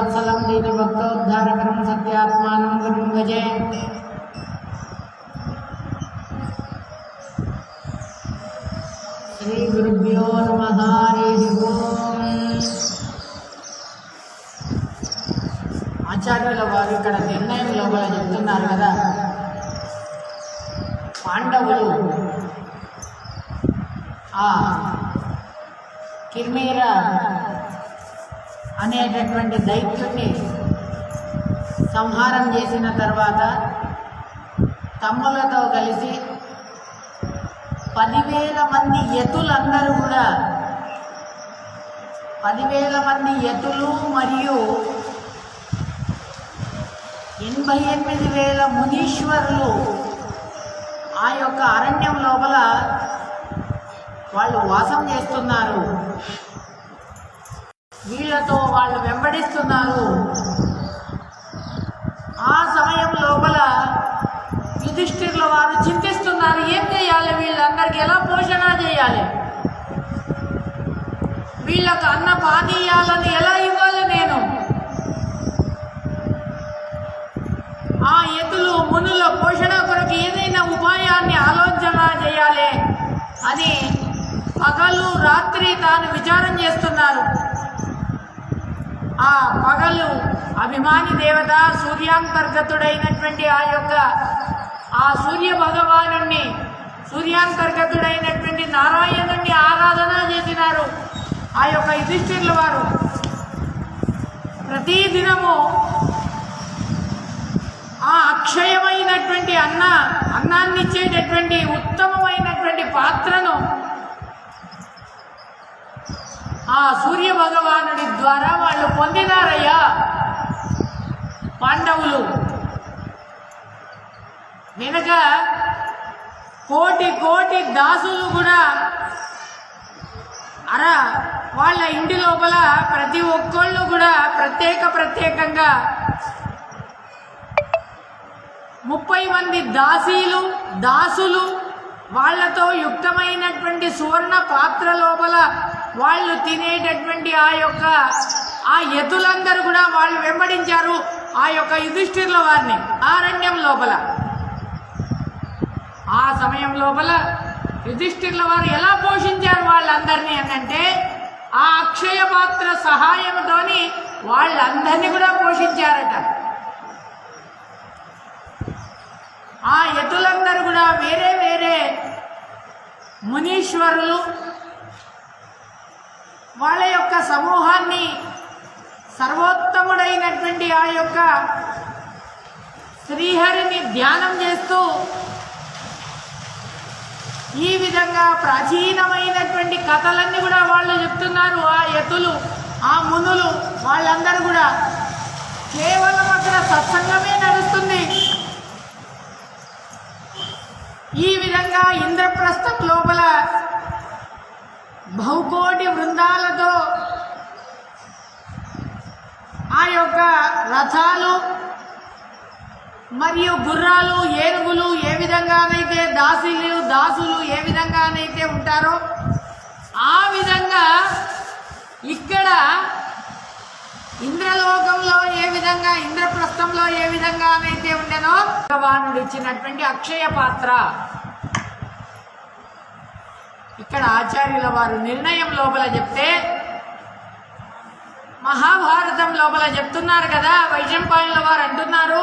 वत्सलं दीनभक्तोद्धारकरं सत्यात्मानं गुरुं भजे। श्री गुरुभ्यो नमः। हरि ओम। ఆచార్యుల వారు ఇక్కడ నిర్ణయం లోపల చెప్తున్నారు కదా, పాండవులు ఆ కిర్మీర అనేటటువంటి దైత్యుని సంహారం చేసిన తర్వాత తమ్ములతో కలిసి 10,000 మంది యతులందరూ కూడా 10,000 మంది యతులు మరియు 88,000 మునీశ్వరులు ఆ యొక్క అరణ్యం లోపల వాళ్ళు వాసం చేస్తున్నారు. వీళ్ళతో వాళ్ళు వెంబడిస్తున్నారు. ఆ సమయం లోపల యుధిష్ఠిరుల వారు చింతిస్తున్నారు, ఏం చేయాలి, వీళ్ళందరికీ ఎలా పోషణ చేయాలి, వీళ్ళకు అన్న పానీయాలను ఎలా ఇవ్వాలి, నేను ఆ యతులు మునుల పోషణ కొరకు ఏదైనా ఉపాయాన్ని ఆలోచన చేయాలి అని పగలు రాత్రి తాను విచారం చేస్తున్నారు. ఆ పగలు అభిమాని దేవత సూర్యాంతర్గతుడైనటువంటి ఆ సూర్య భగవానుణ్ణి, సూర్యాంతర్గతుడైనటువంటి నారాయణుణ్ణి ఆరాధన చేసినారు ఆ యొక్క యుధిష్ఠిరుల వారు. ప్రతిదినము ఆ అక్షయమైనటువంటి అన్నాన్ని ఇచ్చేటటువంటి ఉత్తమమైనటువంటి పాత్రను ఆ సూర్య భగవానుడి ద్వారా వాళ్ళు పొందినారయ్యా పాండవులు. వెనక కోటి దాసులు కూడా వాళ్ళ ఇంటి లోపల ప్రతి ఒక్కళ్ళు కూడా ప్రత్యేకంగా 30 మంది దాసులు వాళ్లతో యుక్తమైనటువంటి సువర్ణ పాత్ర లోపల వాళ్ళు తినేటటువంటి ఆ యతులందరూ కూడా వాళ్ళు వెంబడించారు ఆ యొక్క యుధిష్ఠిరుల వారిని అరణ్యం లోపల. ఆ సమయం లోపల యుధిష్ఠిరుల వారు ఎలా పోషించారు వాళ్ళందరినీ అంటే ఆ అక్షయ పాత్ర సహాయంతోని వాళ్ళందరినీ కూడా పోషించారట. ఆ యతులందరూ కూడా వేరే మునీశ్వరులు వాళ్ళ యొక్క సమూహాన్ని సర్వోత్తముడైనటువంటి ఆ యొక్క శ్రీహరిని ధ్యానం చేస్తూ ఈ విధంగా ప్రాచీనమైనటువంటి కథలన్నీ కూడా వాళ్ళు చెప్తున్నారు. ఆ యతులు, ఆ మునులు వాళ్ళందరూ కూడా కేవలం అక్కడ సత్సంగమే నడుస్తుంది. ఈ విధంగా ఇంద్రప్రస్థం లోపల బహుకోటి బృందాలతో ఆ యొక్క రథాలు మరియు గుర్రాలు, ఏనుగులు ఏ విధంగానైతే దాసులు ఏ విధంగానైతే ఉంటారో ఆ విధంగా ఇక్కడ ఇంద్రలోకంలో ఏ విధంగా, ఇంద్రప్రస్థంలో ఏ విధంగానైతే ఉండేనో భగవానుడు ఇచ్చినటువంటి అక్షయ పాత్ర ఇక్కడ ఆచార్యుల వారు నిర్ణయం లోపల చెప్తే, మహాభారతం లోపల చెప్తున్నారు కదా, వైశంపాయనుల వారు అంటున్నారు,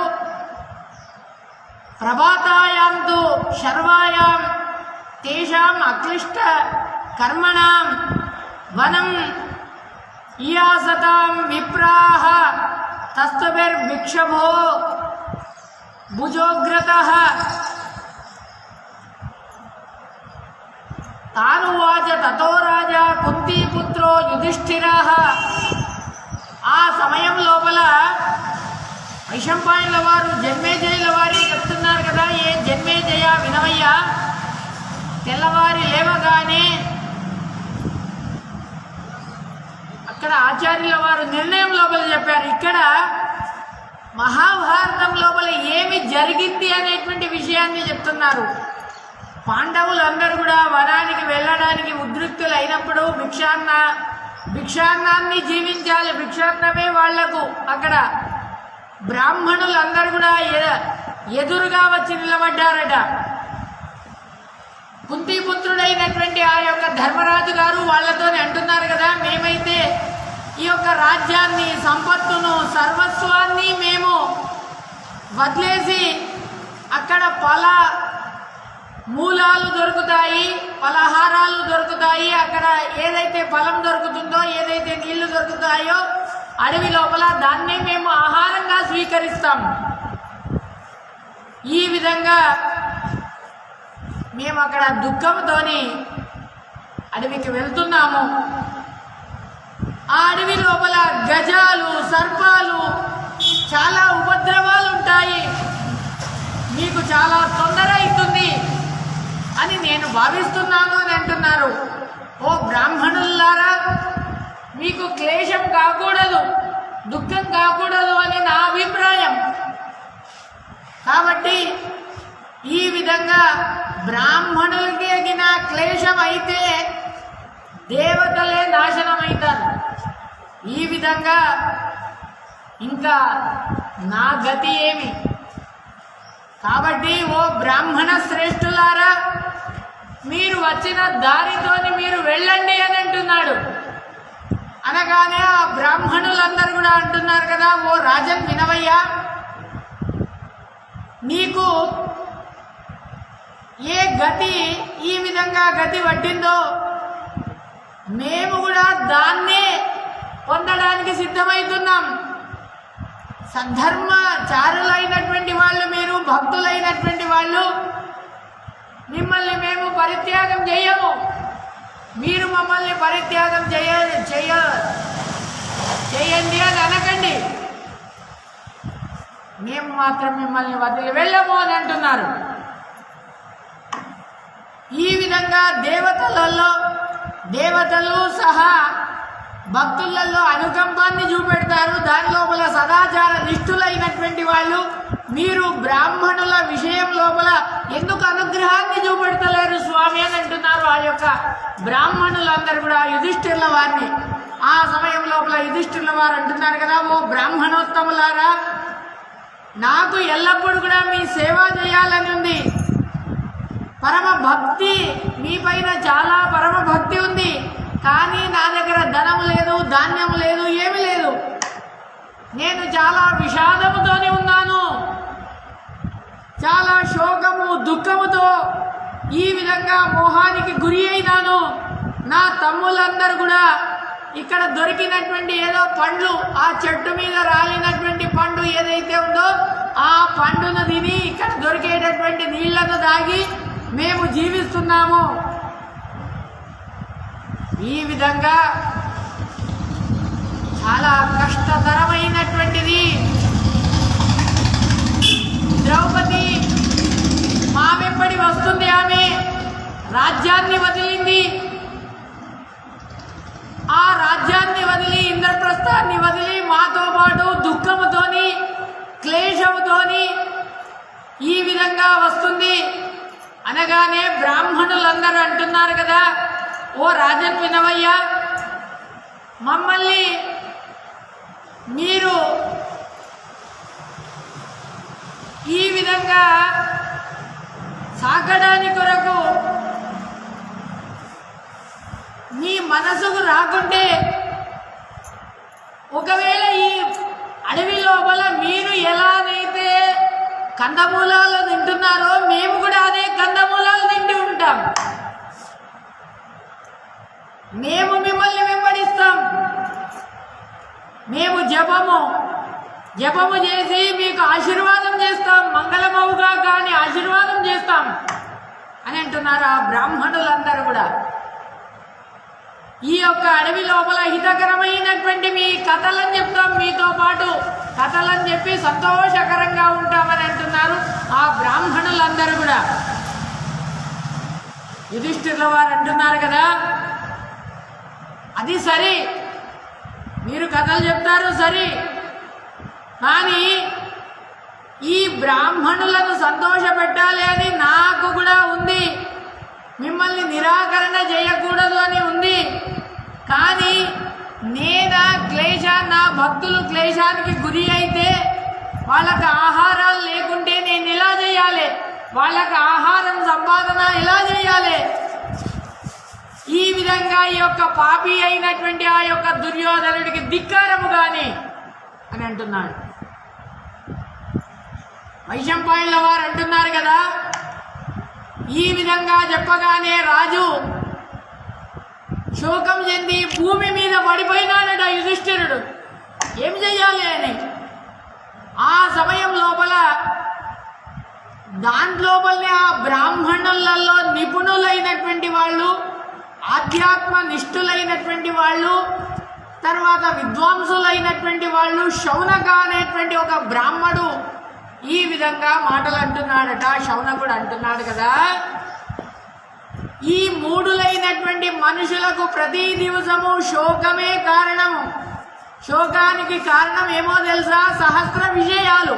ప్రభాతాయాంతు శర్వాయాం తేషాం అక్లిష్ట కర్మణాం వనం ఇయాసతాం విప్రాహ తస్తభిర్భిక్షభో భుజోగ్రతః తానువాచ తతో రాజా కుంతీపుత్రో యుధిష్ఠిరః. ఆ సమయం లోపల వైశంపాయనుల వారు జన్మేజయుల వారి చెప్తున్నారు కదా, ఏ జన్మేజయ వినవయ్యా, తెల్లవారి లేవగానే అక్కడ ఆచార్యుల వారు నిర్ణయం లోపల చెప్పారు. ఇక్కడ మహాభారతం లోపల ఏమి జరిగింది అనేటువంటి విషయాన్ని చెప్తున్నారు. పాండవులందరూ కూడా వనానికి వెళ్ళడానికి ఉద్రిక్తులు అయినప్పుడు భిక్షాన్న భిక్షాన్నాన్ని జీవించాలి. భిక్షాన్నమే వాళ్లకు అక్కడ బ్రాహ్మణులందరూ కూడా ఎదురుగా వచ్చి నిలబడ్డారట. కుంతిపుత్రుడైనటువంటి ఆ యొక్క ధర్మరాజు గారు వాళ్ళతోనే అంటున్నారు కదా, మేమైతే ఈ యొక్క రాజ్యాన్ని, సంపత్తును, సర్వస్వాన్ని మేము వదిలేసి అక్కడ మూలాలు దొరుకుతాయి, పలహారాలు దొరుకుతాయి, అక్కడ ఏదైతే ఫలం దొరుకుతుందో, ఏదైతే నీళ్లు దొరుకుతాయో అడవి లోపల దాన్నే మేము ఆహారంగా స్వీకరిస్తాం. ఈ విధంగా మేము అక్కడ దుఃఖంతోని అడవికి వెళ్తున్నాము. ఆ అడవి లోపల గజాలు, సర్పాలు, చాలా ఉపద్రవాలు ఉంటాయి, మీకు చాలా తొందర అవుతుంది అని నేను భావిస్తున్నాను అని అంటున్నారు. ఓ బ్రాహ్మణులారా, మీకు క్లేశం కాకూడదు, దుఃఖం కాకూడదు అని నా అభిప్రాయం. కాబట్టి ఈ విధంగా బ్రాహ్మణులకి ఎగిన క్లేశం అయితే దేవతలే నాశనమవుతారు. ఈ విధంగా ఇంకా నా గతి ఏమి? కాబట్టి ఓ బ్రాహ్మణ శ్రేష్ఠులారా, మీరు వచ్చిన దారితోని మీరు వెళ్ళండి అని అంటున్నాడు. అనగానే ఆ బ్రాహ్మణులందరూ కూడా అంటున్నారు కదా, ఓ రాజన్ వినవయ్యా, నీకు ఏ గతి ఈ విధంగా గతి పట్టిందో మేము కూడా దాన్నే పొందడానికి సిద్ధమవుతున్నాం. సద్ధర్మచారులైనటువంటి వాళ్ళు, మీరు భక్తులైనటువంటి వాళ్ళు, మిమ్మల్ని మేము పరిత్యాగం చేయము, మీరు మమ్మల్ని పరిత్యాగం చేయండి అని అనకండి, మేము మాత్రం మిమ్మల్ని వదిలి వెళ్ళము అని అంటున్నారు. ఈ విధంగా దేవతలు సహా భక్తులలో అనుకంపాన్ని చూపెడతారు. దాని లోపల సదాచార నిష్ఠులైనటువంటి వాళ్ళు, మీరు బ్రాహ్మణుల విషయం లోపల ఎందుకు అనుగ్రహాన్ని చూపెడతలేరు స్వామి అని అంటున్నారు. ఆ యొక్క బ్రాహ్మణులందరూ కూడా యుధిష్ఠిరుల వారిని, ఆ సమయం లోపల యుధిష్ఠిరుల వారు అంటున్నారు కదా, ఓ బ్రాహ్మణోత్తములారా, నాకు ఎల్లప్పుడూ కూడా మీ సేవ చేయాలని ఉంది. పరమ భక్తి మీ పైన చాలా పరమ భక్తి ఉంది. కానీ నా దగ్గర ధనము లేదు, ధాన్యం లేదు, ఏమీ లేదు. నేను చాలా విషాదముతోనే ఉన్నాను, చాలా శోకము దుఃఖముతో ఈ విధంగా మోహానికి గురి అయినాను. నా తమ్ములందరూ కూడా ఇక్కడ దొరికినటువంటి ఏదో పండ్లు, ఆ చెట్టు మీద రాలినటువంటి పండు ఏదైతే ఉందో ఆ పండును తిని ఇక్కడ దొరికేటటువంటి నీళ్లను తాగి మేము జీవిస్తున్నాము. ఈ విధంగా చాలా కష్టతరమైనటువంటిది. ద్రౌపది మా వెంబడి వస్తుంది, ఆమె రాజ్యాన్ని వదిలింది. ఆ రాజ్యాన్ని వదిలి, ఇంద్రప్రస్థాన్ని వదిలి మాతో పాటు దుఃఖముతోని, క్లేశముతోని ఈ విధంగా వస్తుంది. అనగానే బ్రాహ్మణులందరూ అంటున్నారు కదా, ఓ రాజన్ వినవయ్యా, మమ్మల్ని మీరు ఈ విధంగా సాగడానికి కొరకు మీ మనసుకు రాకుంటే, ఒకవేళ ఈ అడవి లోపల మీరు ఎలానైతే కందమూలాలు తింటున్నారో మేము కూడా అదే కందమూలాలు తింటూ ఉంటాం. మేము మిమ్మల్ని వెంబడిస్తాం. మేము జపము చేసి మీకు ఆశీర్వాదం చేస్తాం, మంగళమవుగా కానీ ఆశీర్వాదం చేస్తాం అని అంటున్నారు ఆ బ్రాహ్మణులందరూ కూడా. ఈ యొక్క అడవి లోపల హితకరమైనటువంటి మీ కథలను చెప్తాం, మీతో పాటు కథలను చెప్పి సంతోషకరంగా ఉంటామని అంటున్నారు ఆ బ్రాహ్మణులందరూ కూడా. యుధిష్ఠిరుల వారు అంటున్నారు కదా, అది సరే, మీరు కథలు చెప్తారు సరే, కానీ ఈ బ్రాహ్మణులను సంతోషపెట్టాలి అని నాకు కూడా ఉంది, మిమ్మల్ని నిరాకరణ చేయకూడదు అని ఉంది. కానీ నేనా క్లేశాన్ని భక్తులు క్లేశానికి గురి అయితే వాళ్ళకి ఆహారాలు లేకుంటే నేను ఎలా చేయాలి, వాళ్ళకి ఆహారం సంపాదన ఎలా చేయాలి? ఈ విధంగా ఈ యొక్క పాపి అయినటువంటి ఆ యొక్క దుర్యోధనుడికి ధిక్కారము గాని అని అంటున్నాడు. వైశంపాయనుల వారు అంటున్నారు కదా, ఈ విధంగా చెప్పగానే రాజు శోకం చెంది భూమి మీద పడిపోయినాడట యుధిష్ఠిరుడు. ఏం చెయ్యాలి అని ఆ సమయం లోపల దాంట్లోపలనే ఆ బ్రాహ్మణులలో నిపుణులైనటువంటి వాళ్ళు, ఆధ్యాత్మ నిష్ఠులైనటువంటి వాళ్ళు, తర్వాత విద్వాంసులైనటువంటి వాళ్ళు శౌనక అనేటువంటి ఒక బ్రాహ్మడు ఈ విధంగా మాటలు అంటున్నాడట. శౌనకుడు అంటున్నాడు కదా, ఈ మూడులైనటువంటి మనుషులకు ప్రతి దివసము శోకమే కారణము. శోకానికి కారణం ఏమో తెలుసా? సహస్ర విషయాలు.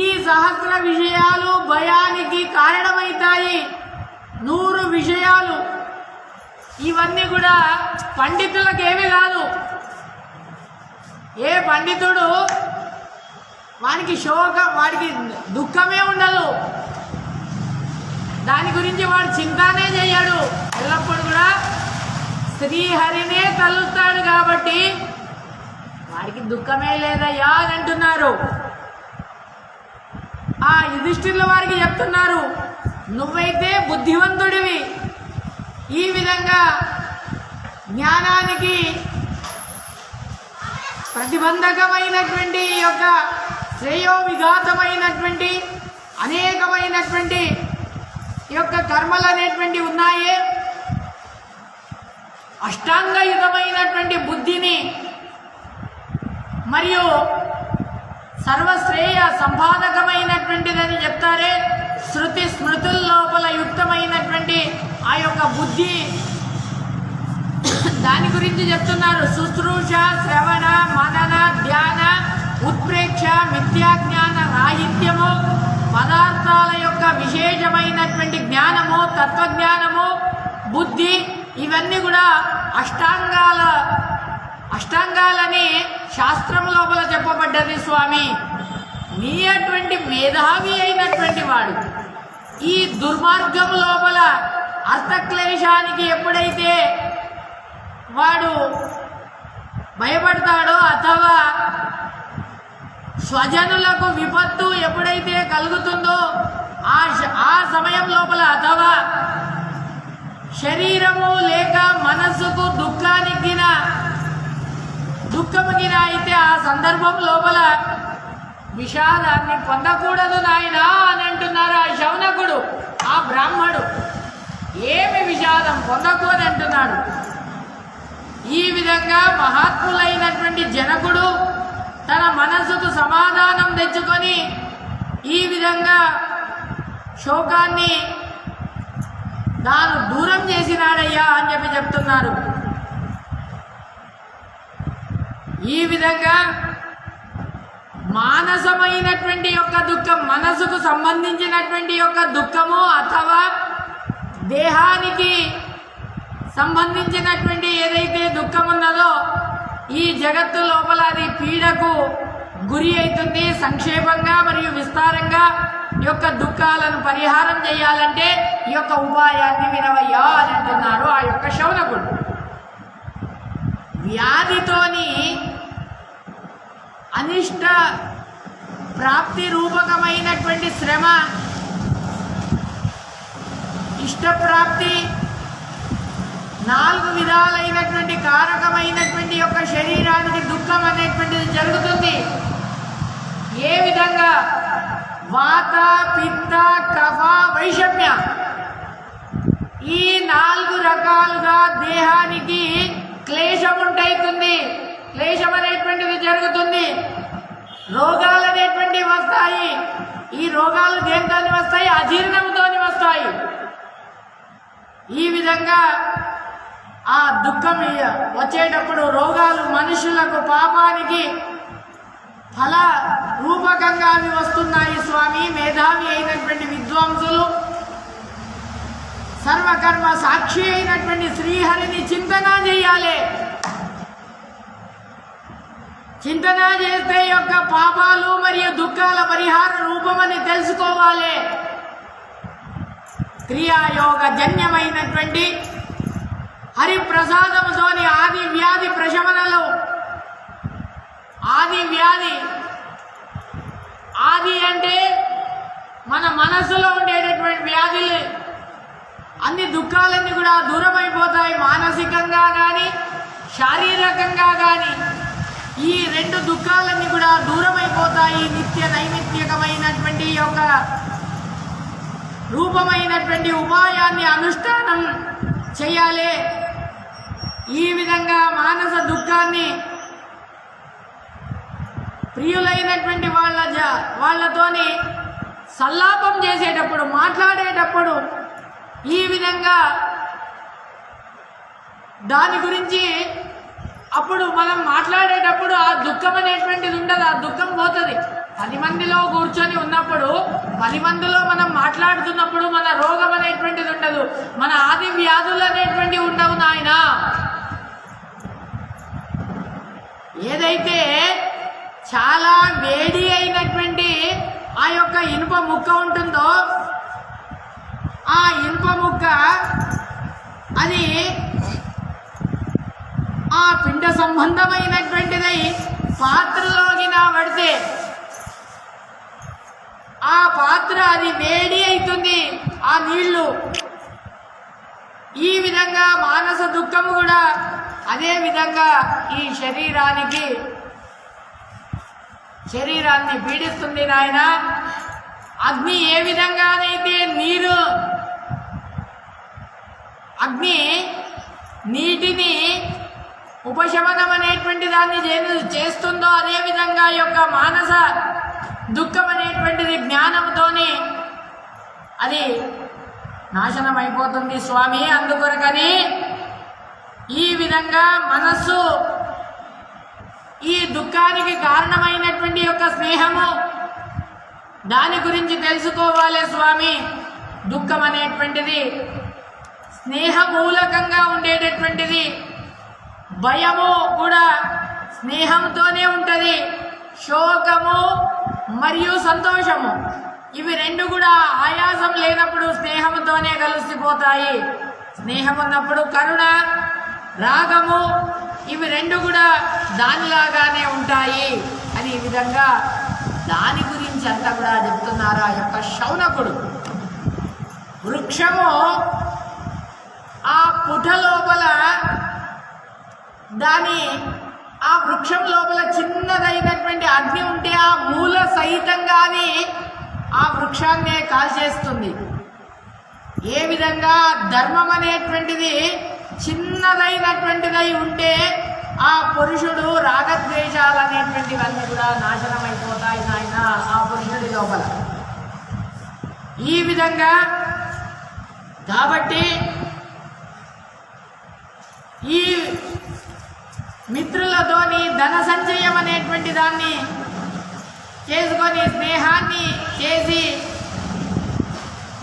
ఈ సహస్ర విషయాలు భయానికి కారణమవుతాయి. 100 విషయాలు. ఇవన్నీ కూడా పండితులకు ఏమి కాదు. ఏ పండితుడు వానికి వాడికి దుఃఖమే ఉండదు, దాని గురించి వాడు చింతనే చేయడు. ఎల్లప్పుడు కూడా శ్రీహరినే తలుస్తాడు కాబట్టి వాడికి దుఃఖమే లేదయ్యా అని అంటున్నారు. ఆ యుధిష్ఠిరుల వారికి చెప్తున్నారు, నువ్వైతే బుద్ధివంతుడివి, ఈ విధంగా జ్ఞానానికి ప్రతిబంధకమైనటువంటి యొక్క శ్రేయోవిఘాతమైనటువంటి అనేకమైనటువంటి యొక్క కర్మలు అనేటువంటి ఉన్నాయే, అష్టాంగయుతమైనటువంటి బుద్ధిని మరియు సర్వశ్రేయ సంపాదకమైనటువంటిదని చెప్తారే, శృతి స్మృతుల లోపల యుక్తమైనటువంటి ఆ యొక్క బుద్ధి, దాని గురించి చెప్తున్నారు. శుశ్రూష, శ్రవణ, మనన, ధ్యాన, ఉత్ప్రేక్ష, మిథ్యాజ్ఞాన రాహిత్యము, పదార్థాల యొక్క విశేషమైనటువంటి జ్ఞానము, తత్వజ్ఞానము, బుద్ధి, ఇవన్నీ కూడా అష్టాంగాలని శాస్త్రం లోపల చెప్పబడ్డది. స్వామి, నీ అటువంటి మేధావి అయినటువంటి వాడు ఈ దుర్మార్గం లోపల అర్థక్లేశానికి ఎప్పుడైతే వాడు భయపడతాడో, అథవా స్వజనులకు విపత్తు ఎప్పుడైతే కలుగుతుందో ఆ సమయం లోపల, అథవా శరీరము లేక మనస్సుకు దుఃఖముగిన అయితే ఆ సందర్భం లోపల విషాదాన్ని పొందకూడదు నాయనా అని అంటున్నారు ఆ శౌనకుడు. ఆ బ్రాహ్మడు ఏమి విషాదం పొందకూడదు అంటున్నాడు. ఈ విధంగా మహాత్ములైనటువంటి జనకుడు తన మనసుకు సమాధానం తెచ్చుకొని ఈ విధంగా శోకాన్ని తాను దూరం చేసినాడయ్యా అని చెప్తున్నారు. ఈ విధంగా మానసమైనటువంటి యొక్క దుఃఖం, మనసుకు సంబంధించినటువంటి యొక్క దుఃఖము, అథవా దేహానికి సంబంధించినటువంటి ఏదైతే దుఃఖం ఉన్నదో ఈ జగత్తు లోపల అది పీడకు గురి అవుతుంది. సంక్షేపంగా మరియు విస్తారంగా ఈ యొక్క దుఃఖాలను పరిహారం చేయాలంటే ఈ యొక్క ఉపాయాన్ని వినవయ్యా అని అంటున్నారు ఆ యొక్క శౌనకుడు. వ్యాధితోని అనిష్ట ప్రాప్తి రూపకమైనటువంటి శ్రమ, ఇష్టప్రాప్తి, 4 విధాలైనటువంటి కారకమైనటువంటి యొక్క శరీరానికి దుఃఖం అనేటువంటిది జరుగుతుంది. ఏ విధంగా? వాత, పిత్త, కఫ, వైషమ్య, ఈ 4 రకాలుగా దేహానికి క్లేశం ఉంటుంది. క్లేశం అనేటువంటిది జరుగుతుంది. రోగాలు అనేటువంటివి వస్తాయి. ఈ రోగాలు దేంతో వస్తాయి? అజీర్ణంతో వస్తాయి. ఈ విధంగా ఆ దుఃఖం వచ్చేటప్పుడు రోగాలు మనుషులకు పాపానికి ఫల రూపకంగా అవి వస్తున్నాయి. స్వామి, మేధావి అయినటువంటి విద్వాంసులు, సర్వకర్మ సాక్షి అయినటువంటి శ్రీహరిని చింతన చేయాలి. చింతన చేస్తే యొక్క పాపాలు మరియు దుఃఖాల పరిహార రూపమని తెలుసుకోవాలి. క్రియాయోగ జన్యమైనటువంటి హరిప్రసాదంతోని ఆది వ్యాధి ప్రశమనలో ఆది అంటే మన మనసులో ఉండేటటువంటి వ్యాధులు అన్ని దుఃఖాలన్నీ కూడా దూరమైపోతాయి. మానసికంగా కానీ శారీరకంగా కానీ ఈ రెండు దుఃఖాలన్నీ కూడా దూరమైపోతాయి. నిత్య నైమిత్తికమైనటువంటి యొక్క రూపమైనటువంటి ఉపాయాన్ని అనుష్ఠానం చేయాలి. ఈ విధంగా మానస దుఃఖాన్ని ప్రియులైనటువంటి వాళ్ళతోని సల్లాపం చేసేటప్పుడు, మాట్లాడేటప్పుడు ఈ విధంగా దాని గురించి అప్పుడు మనం మాట్లాడేటప్పుడు ఆ దుఃఖం అనేటువంటిది ఉండదు. ఆ దుఃఖం పోతుంది. 10 మందిలో కూర్చొని ఉన్నప్పుడు 10 మందిలో మనం మాట్లాడుతున్నప్పుడు మన రోగం అనేటువంటిది ఉండదు. మన ఆది వ్యాధులు అనేటువంటివి ఉండవు నాయన. ఏదైతే చాలా వేడి అయినటువంటి ఆ యొక్క ఇనుప ముక్క ఉంటుందో ఆ ఇనుప ముక్క అది ఆ పిండ సంబంధమైనటువంటిదై పాత్రలోకి పడితే ఆ పాత్ర అది వేడి అవుతుంది, ఆ నీళ్లు. ఈ విధంగా మానస దుఃఖము కూడా అదే విధంగా ఈ శరీరాన్ని పీడిస్తుంది నాయన. అగ్ని ఏ విధంగానైతే నీటిని ఉపశమనం అనేటువంటి దాన్ని చేస్తుందో అదే విధంగా యొక్క మానస దుఃఖం అనేటువంటిది జ్ఞానంతోనే అది నాశనం అయిపోతుంది స్వామి. అందుకొరకని ఈ విధంగా మనస్సు ఈ దుఃఖానికి కారణమైనటువంటి యొక్క స్నేహము దాని గురించి తెలుసుకోవాలి స్వామి. దుఃఖం అనేటువంటిది స్నేహమూలకంగా ఉండేటటువంటిది. భయము కూడా స్నేహంతోనే ఉంటుంది. శోకము మరియు సంతోషము ఇవి రెండు కూడా ఆయాసం లేనప్పుడు స్నేహంతోనే కలిసిపోతాయి. స్నేహం ఉన్నప్పుడు కరుణ, రాగము ఇవి రెండు కూడా దానిలాగానే ఉంటాయి అని ఈ విధంగా దాని గురించి అంతా కూడా చెప్తున్నారు ఆ యొక్క శౌనకుడు. వృక్షము ఆ పుట లోపల ఆ వృక్షం లోపల చిన్నదైనటువంటి అగ్ని ఉంటే ఆ మూల సహితంగానే ఆ వృక్షాన్నే కాల్చేస్తుంది. ఏ విధంగా ధర్మం అనేటువంటిది చిన్నదైనటువంటిదై ఉంటే ఆ పురుషుడు రాగద్వేషాలు అనేటువంటివన్నీ కూడా నాశనం అయిపోతాయి నాయన ఆ పురుషుడి లోపల. ఈ విధంగా కాబట్టి ఈ మిత్రులతోని ధన సంచయం అనేటువంటి దాన్ని చేసుకొని స్నేహాన్ని చేసి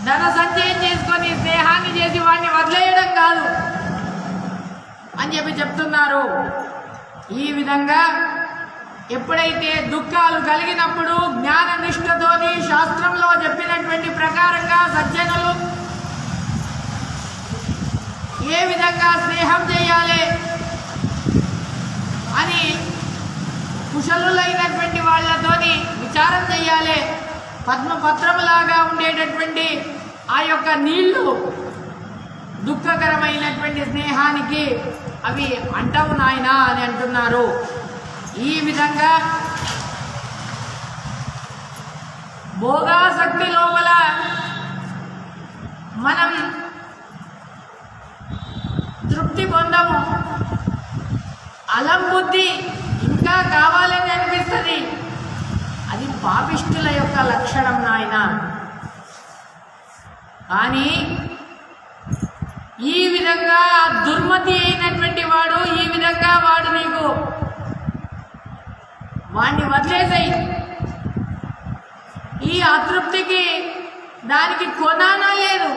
ధన సంచయం చేసుకొని స్నేహాన్ని చేసి వాడిని వదిలేయడం కాదు అని చెప్తున్నారు. ఈ విధంగా ఎప్పుడైతే దుఃఖాలు కలిగినప్పుడు జ్ఞాన నిష్ఠతోని శాస్త్రంలో చెప్పినటువంటి ప్రకారంగా సజ్జనులు ఏ విధంగా స్నేహం చేయాలి అని కుశలులైనటువంటి వాళ్ళతోని విచారం చేయాలి. పద్మపత్రములాగా ఉండేటటువంటి ఆ యొక్క నీళ్లు దుఃఖకరమైనటువంటి స్నేహానికి అవి అంటవు నాయనా అని అంటున్నారు. ఈ విధంగా భోగాసక్తి లోపల మనం తృప్తి పొందము. అలం బుద్ధి ఇంకా కావాలని అనిపిస్తుంది. అది పాపిష్టుల యొక్క లక్షణం నాయన. కానీ ఈ విధంగా దుర్మతి అయినటువంటి వాడు ఈ విధంగా వాడు నీకు వాడిని వదిలేసాయి. ఈ అతృప్తికి దానికి కొనానా లేదు.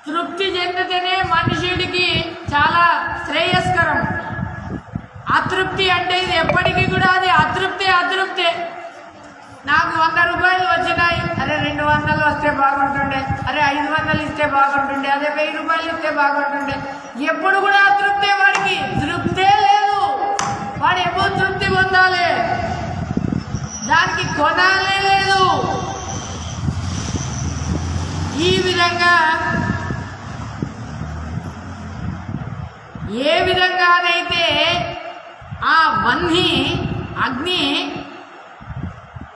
తృప్తి చెందితేనే మనుషుడికి చాలా శ్రేయస్కరం. అతృప్తి అంటే ఇది ఎప్పటికీ కూడా అది అతృప్తే. నాకు 100 రూపాయలు వచ్చినాయి, అరే 200 వస్తే బాగుంటుండే, అరే 500 ఇస్తే బాగుంటుండే, అదే 1000 రూపాయలు ఇస్తే బాగుంటుండే. ఎప్పుడు కూడా అతృప్తే, వాడికి తృప్తే లేదు. వాడు ఎప్పుడు తృప్తి పొందాలి, దానికి కొనాలే లేదు. ఈ విధంగా ఏ విధంగానైతే ఆ వహ్ని అగ్ని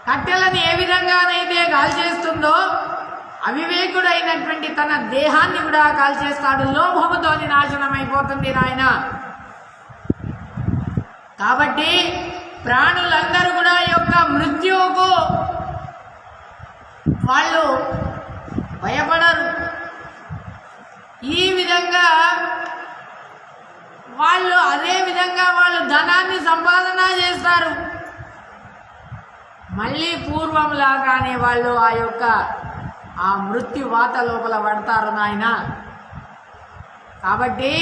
కట్టెలను ఏ విధంగానైతే కాల్చేస్తుందో అవివేకుడైనటువంటి తన దేహాన్ని కూడా కాల్చేస్తాడు. లోభముతోని నాశనం అయిపోతుంది నాయన. కాబట్టి ప్రాణులందరూ కూడా యొక్క మృత్యువుకు వాళ్ళు భయపడరు. ఈ విధంగా వాళ్ళు అదే విధంగా వాళ్ళు ధనాన్ని సంపాదన చేస్తారు. మళ్ళీ పూర్వంలాగానే వాళ్ళు ఆ మృత్యు వాత లోపల పడతారు నాయన. కాబట్టి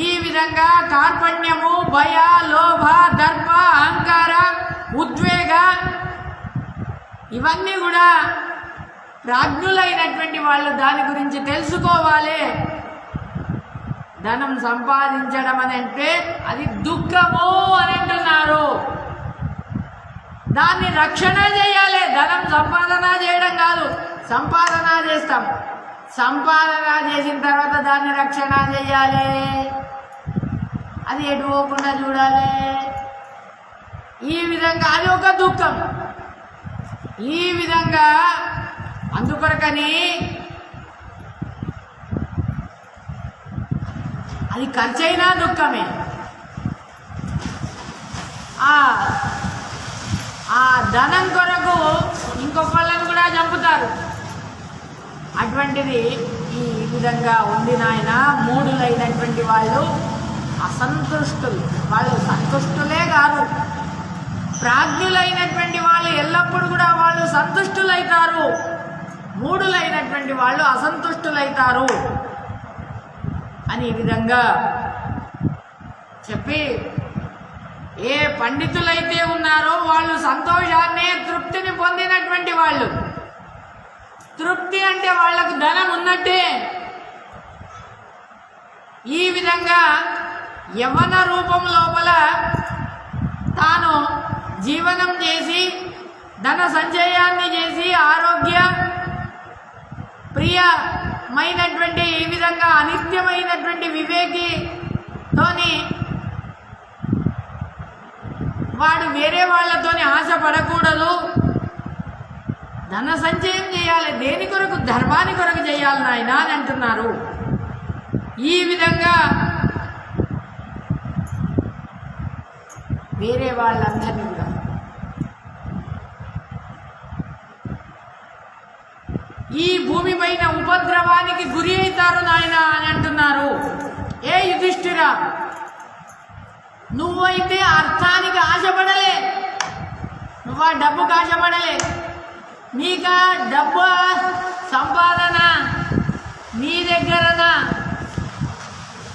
ఈ విధంగా కార్పణ్యము, భయ, లోభ, దర్ప, అహంకార, ఉద్వేగ ఇవన్నీ కూడా ప్రాజ్ఞులైనటువంటి వాళ్ళు దాని గురించి తెలుసుకోవాలి. ధనం సంపాదించడం అని అంటే అది దుఃఖము అని అంటున్నారు. దాన్ని రక్షణ చేయాలి. ధనం సంపాదన చేయడం కాదు, సంపాదన చేస్తాం. సంపాదన చేసిన తర్వాత దాన్ని రక్షణ చేయాలి. అది ఎటు పోకుండా చూడాలి. ఈ విధంగా అది ఒక దుఃఖం. ఈ విధంగా అందుకొరకని అది ఖర్చైనా దుఃఖమే. ఆ ధనం కొరకు ఇంకొకళ్ళని కూడా చంపుతారు. అటువంటిది ఈ విధంగా ఉంది నాయన. మూఢులైనటువంటి వాళ్ళు అసంతుష్టులు, వాళ్ళు సంతుష్టులే కాదు. ప్రాజ్ఞులైనటువంటి వాళ్ళు ఎల్లప్పుడూ కూడా వాళ్ళు సంతుష్టులైతారు. మూఢులైనటువంటి వాళ్ళు అసంతుష్టులైతారు అని ఈ విధంగా చెప్పి, ఏ పండితులైతే ఉన్నారో వాళ్ళు సంతోషాన్ని, తృప్తిని పొందినటువంటి వాళ్ళు. తృప్తి అంటే వాళ్లకు ధనం ఉన్నట్టే. ఈ విధంగా యవ్వన రూపం లోపల తాను జీవనం చేసి ధన సంచయాన్ని చేసి ఆరోగ్య ప్రియమైనటువంటి ఈ విధంగా అనిత్యమైనటువంటి వివేకితోని వాడు వేరే వాళ్ళతోని ఆశపడకూడదు. ధన సంచయం చేయాలి. దేని కొరకు? ధర్మాని కొరకు చేయాలి నాయన అని అంటున్నారు. ఈ విధంగా వేరే వాళ్ళందరినీ కూడా ఈ భూమి పైన ఉపద్రవానికి గురి అవుతారు నాయన అని అంటున్నారు. ఏ యుధిష్ఠిరా, నువ్వైతే అర్థానికి ఆశపడలే, నువ్వు ఆ డబ్బుకి ఆశపడలే. నీకా డబ్బు సంపాదన నీ దగ్గరనా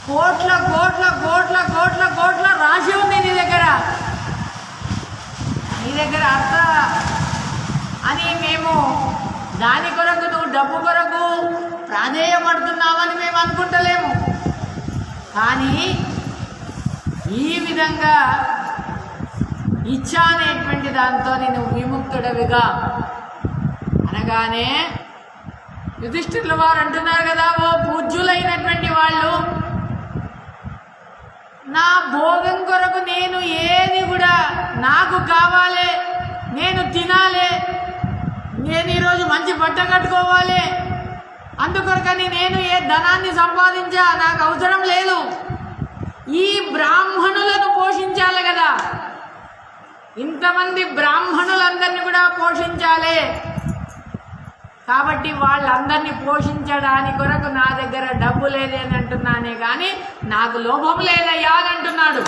కోట్ల కోట్ల కోట్ల కోట్ల కోట్ల రాశి ఉంది నీ దగ్గర అర్థ అని మేము దాని కొరకు, నువ్వు డబ్బు కొరకు ప్రాధేయపడుతున్నావని మేము అనుకుంటలేము. కానీ ఈ విధంగా ఇచ్చ అనేటువంటి దాంతో నువ్వు విముక్తుడవిగా అనగానే యుధిష్ఠిరుల వారు అంటున్నారు కదా, ఓ పూజ్యులైనటువంటి వాళ్ళు, నా భోగం కొరకు నేను ఏది కూడా నాకు కావాలి, నేను తినాలి, నేను ఈరోజు మంచి బట్ట కట్టుకోవాలి, అందుకొరకని నేను ఏ ధనాన్ని సంపాదించా నాకు అవసరం లేదు. ఈ బ్రాహ్మణులను పోషించాలి కదా, ఇంతమంది బ్రాహ్మణులందరినీ కూడా పోషించాలి. కాబట్టి వాళ్ళందరినీ పోషించడానికి కొరకు నా దగ్గర డబ్బు లేదే అని అంటున్నానే కానీ నాకు లోభం లేదయ్యా అని అంటున్నాడు.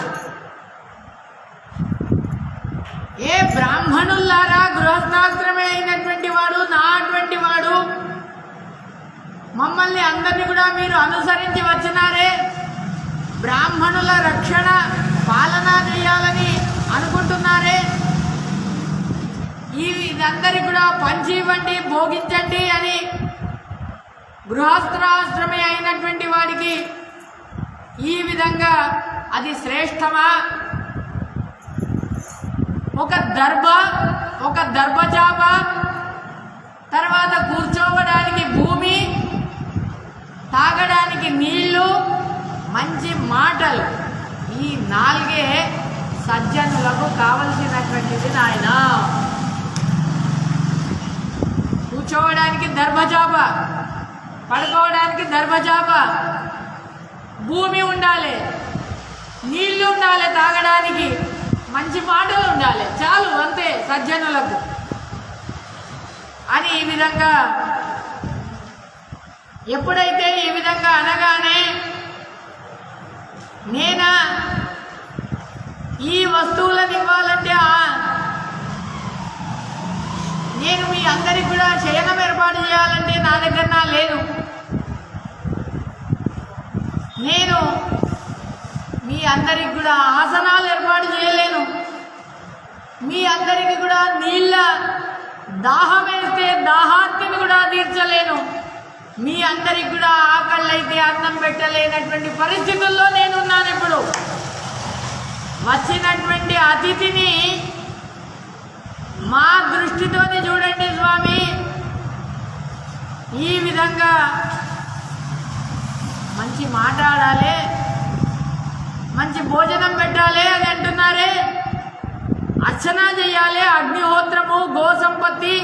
ఏ బ్రాహ్మణుల్లారా, గృహస్థాశ్రమే అయినటువంటి వాడు, నా అటువంటి వాడు, మమ్మల్ని అందరినీ కూడా మీరు అనుసరించి వచ్చినారే, బ్రాహ్మణుల రక్షణ పాలన చేయాలని అనుకుంటున్నారే, ఇదందరికీ కూడా పంచి ఇవ్వండి, భోగించండి అని గృహస్థాశ్రమే అయినటువంటి వాడికి ఈ విధంగా అది శ్రేష్టమా? ఒక దర్భచాప, తర్వాత కూర్చోవడానికి భూమి, తాగడానికి నీళ్లు, మంచి మాటలు, ఈ నాలుగే సజ్జనులకు కావలసినటువంటిది నాయన. కూర్చోవడానికి దర్భచాప, పడుకోవడానికి దర్భచాప, భూమి ఉండాలి, నీళ్లు ఉండాలి, తాగడానికి మంచి మాటలు ఉండాలి, చాలు అంతే సజ్జనులకు అని ఈ విధంగా ఎప్పుడైతే ఈ విధంగా అనగానే నేనా ఈ వస్తువులను ఇవ్వాలంటే నేను మీ అందరికి కూడా శయనం ఏర్పాటు చేయాలంటే నా దగ్గర లేదు. నేను మీ అందరికి కూడా ఆసనాలు ఏర్పాటు చేయలేను. మీ అందరికి కూడా నీళ్ళ దాహం వేస్తే దాహార్తిని కూడా తీర్చలేను. మీ అందరికి కూడా ఆకళ్ళైతే అన్నం పెట్టలేనటువంటి పరిస్థితుల్లో నేనున్నాను. ఇప్పుడు వచ్చినటువంటి అతిథిని మా దృష్టితోనే చూడండి స్వామి. ఈ విధంగా మంచి మాట్లాడాలి, మంచి భోజనం పెట్టాలి అని అంటున్నారే. అర్చన చేయాలి, అగ్నిహోత్రము, గో సంపత్తి,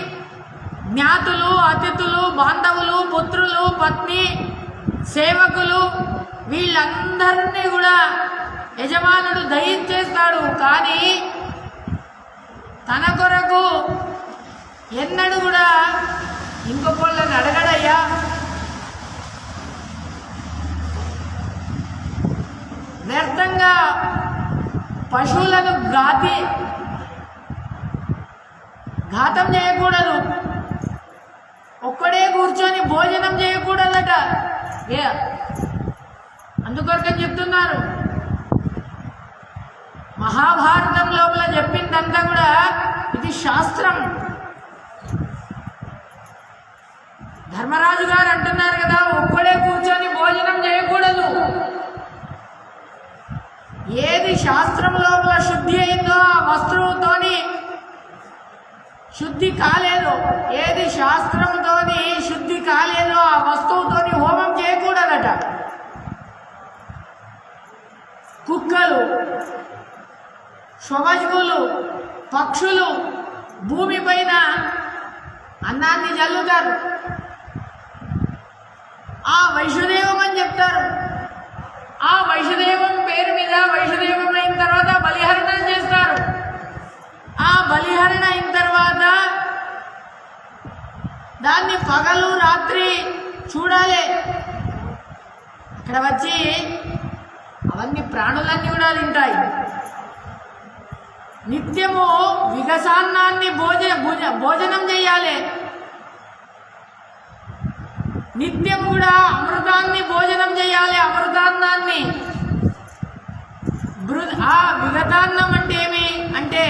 జ్ఞాతులు, అతిథులు, బాంధవులు, పుత్రులు, పత్ని, సేవకులు, వీళ్ళందరినీ కూడా యజమానుడు దయించేస్తాడు. కానీ తన కొరకు ఎన్నడూ కూడా ఇంకొకళ్ళని అడగడయ్యా. వ్యర్థంగా పశువులను ఘాతం చేయకూడదు. ఒక్కడే కూర్చొని భోజనం చేయకూడదట. అందుకొరకని చెప్తున్నారు. మహాభారతం లోపల చెప్పిందంతా కూడా ఇది శాస్త్రం. ధర్మరాజు గారు అంటున్నారు కదా, ఒక్కడే కూర్చొని భోజనం చేయకూడదు. ఏది శాస్త్రం లోపల శుద్ధి అయిందో ఆ వస్తువుతోని శుద్ధి కాలేదు, ఏది శాస్త్రంతోని శుద్ధి కాలేదో ఆ వస్తువుతోని హోమం చేయకూడదట. కుక్కలు, శ్వమజుగులు, పక్షులు భూమిపైన అన్నాన్ని జల్లుతారు. ఆ వైష్ణదేవం అని చెప్తారు. ఆ వైష్ణదేవం పేరు మీద వైష్ణదేవం అయిన తర్వాత బలిహరణం చేస్తారు. ఆ బలిహరణ అయిన తర్వాత దాన్ని పగలు రాత్రి చూడాలి. ఇక్కడ వచ్చి అవన్నీ ప్రాణులన్నీ కూడా తింటాయి. నిత్యము విగసాన్నాన్ని భోజనం చేయాలి. నిత్యం కూడా అమృతాన్ని భోజనం చేయాలి. అమృతాన్నాన్ని ఆ విగతాన్నం అంటే ఏమి అంటే,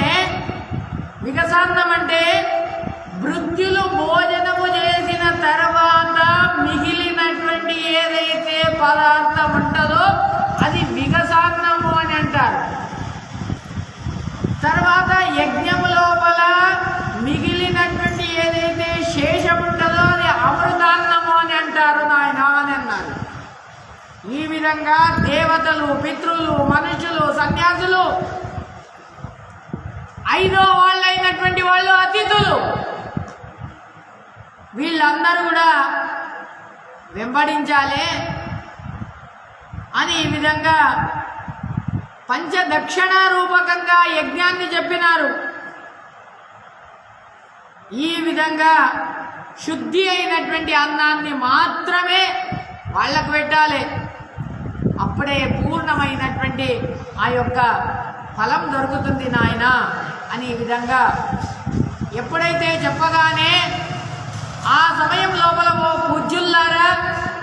విగసాన్నం అంటే మృత్యులు భోజనము చేసిన తర్వాత మిగిలినటువంటి ఏదైతే పదార్థం ఉంటుందో అది విగసాన్నము అని అంటారు. తర్వాత యజ్ఞం లోపల మిగిలినటువంటి ఏదైతే శేషం ఉంటుందో అది అమృతాన్నము అని అంటారు నాయన అని అన్నారు. ఈ విధంగా దేవతలు, పితృలు, మనుషులు, సన్యాసులు, ఐదో వాళ్ళైనటువంటి వాళ్ళు అతిథులు, వీళ్ళందరూ కూడా వెంబడించాలి అని ఈ విధంగా పంచదక్షిణ రూపకంగా యజ్ఞాన్ని చెప్పినారు. ఈ విధంగా శుద్ధి అయినటువంటి అన్నాన్ని మాత్రమే వాళ్లకు పెట్టాలి. అప్పుడే పూర్ణమైనటువంటి ఆ యొక్క ఫలం దొరుకుతుంది నాయన అని ఈ విధంగా ఎప్పుడైతే చెప్పగానే ఆ సమయం లోపల ఓ పూజ్యుల్లారా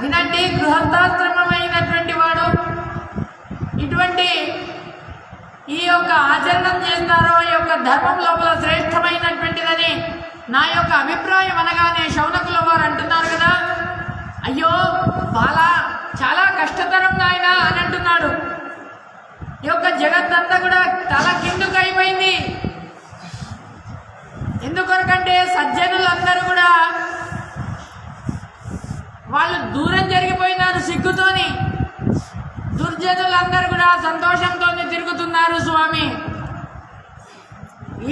వినండి, గృహస్థాశ్రమమైనటువంటి వాడు ఇటువంటి ఈ యొక్క ఆచరణ చేస్తారో ఈ యొక్క ధర్మం లోపల శ్రేష్టమైనటువంటిదని నా యొక్క అభిప్రాయం అనగానే శౌనకుల వారు అంటున్నారు కదా, అయ్యో చాలా కష్టతరం నాయన అని అంటున్నాడు. ఈ యొక్క జగత్తంతా కూడా తల కిందుకు అయిపోయింది. ఎందుకొరకంటే సజ్జనులందరూ కూడా వాళ్ళు దూరం జరిగిపోయినారు సిగ్గుతోని. దుర్జనులందరూ కూడా సంతోషంతో తిరుగుతున్నారు స్వామి.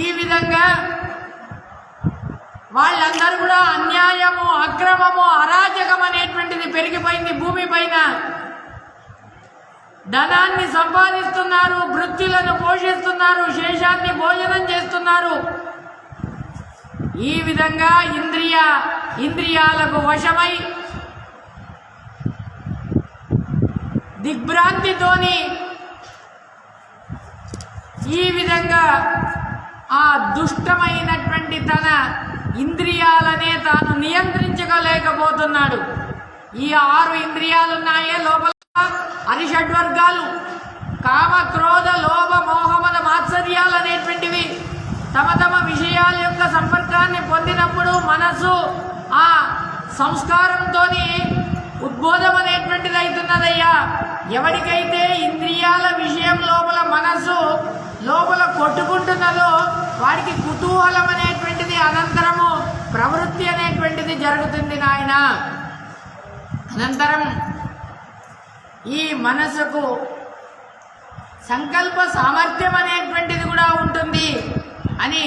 ఈ విధంగా వాళ్ళందరూ కూడా అన్యాయము, అక్రమము, అరాజకం అనేటువంటిది పెరిగిపోయింది భూమి పైన. ధనాన్ని సంపాదిస్తున్నారు, వృత్తులను పోషిస్తున్నారు, శేషాన్ని భోజనం చేస్తున్నారు. ఈ విధంగా ఇంద్రియాలకు వశమై దిగ్భ్రాంతితోని ఈ విధంగా ఆ దుష్టమైనటువంటి తన ఇంద్రియాలనే తాను నియంత్రించలేకపోతున్నాడు. ఈ 6 ఇంద్రియాలున్నాయే లోపల అరిషడ్వర్గాలు, కామ, క్రోధ, లోభ, మోహమద మాత్సర్యాలు అనేటువంటివి తమ విషయాల యొక్క సంపర్కాన్ని పొందినప్పుడు మనసు ఆ సంస్కారంతో ఉద్బోధం అనేటువంటిది అవుతున్నదయ్యా. ఎవరికైతే ఇంద్రియాల విషయం లోపల మనసు లోపల కొట్టుకుంటున్నదో వాడికి కుతూహలం అనేటువంటిది, అనంతరము ప్రవృత్తి అనేటువంటిది జరుగుతుంది నాయన. అనంతరం ఈ మనసుకు సంకల్ప సామర్థ్యం అనేటువంటిది కూడా ఉంటుంది అని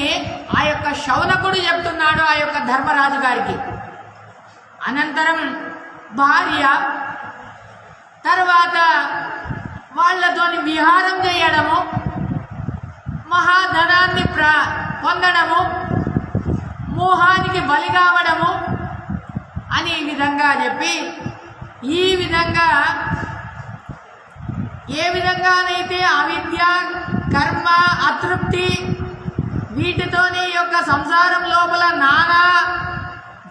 ఆ యొక్క శౌనకుడు చెప్తున్నాడు ఆ యొక్క ధర్మరాజు గారికి. అనంతరం భార్య తర్వాత వాళ్ళతోని విహారం చేయడము, మహాధనాన్ని పొందడము, మోహానికి బలి కావడము అని ఈ విధంగా చెప్పి, ఈ విధంగా ఏ విధంగానైతే అవిద్య, కర్మ, అతృప్తి వీటితోని యొక్క సంసారం లోపల నానా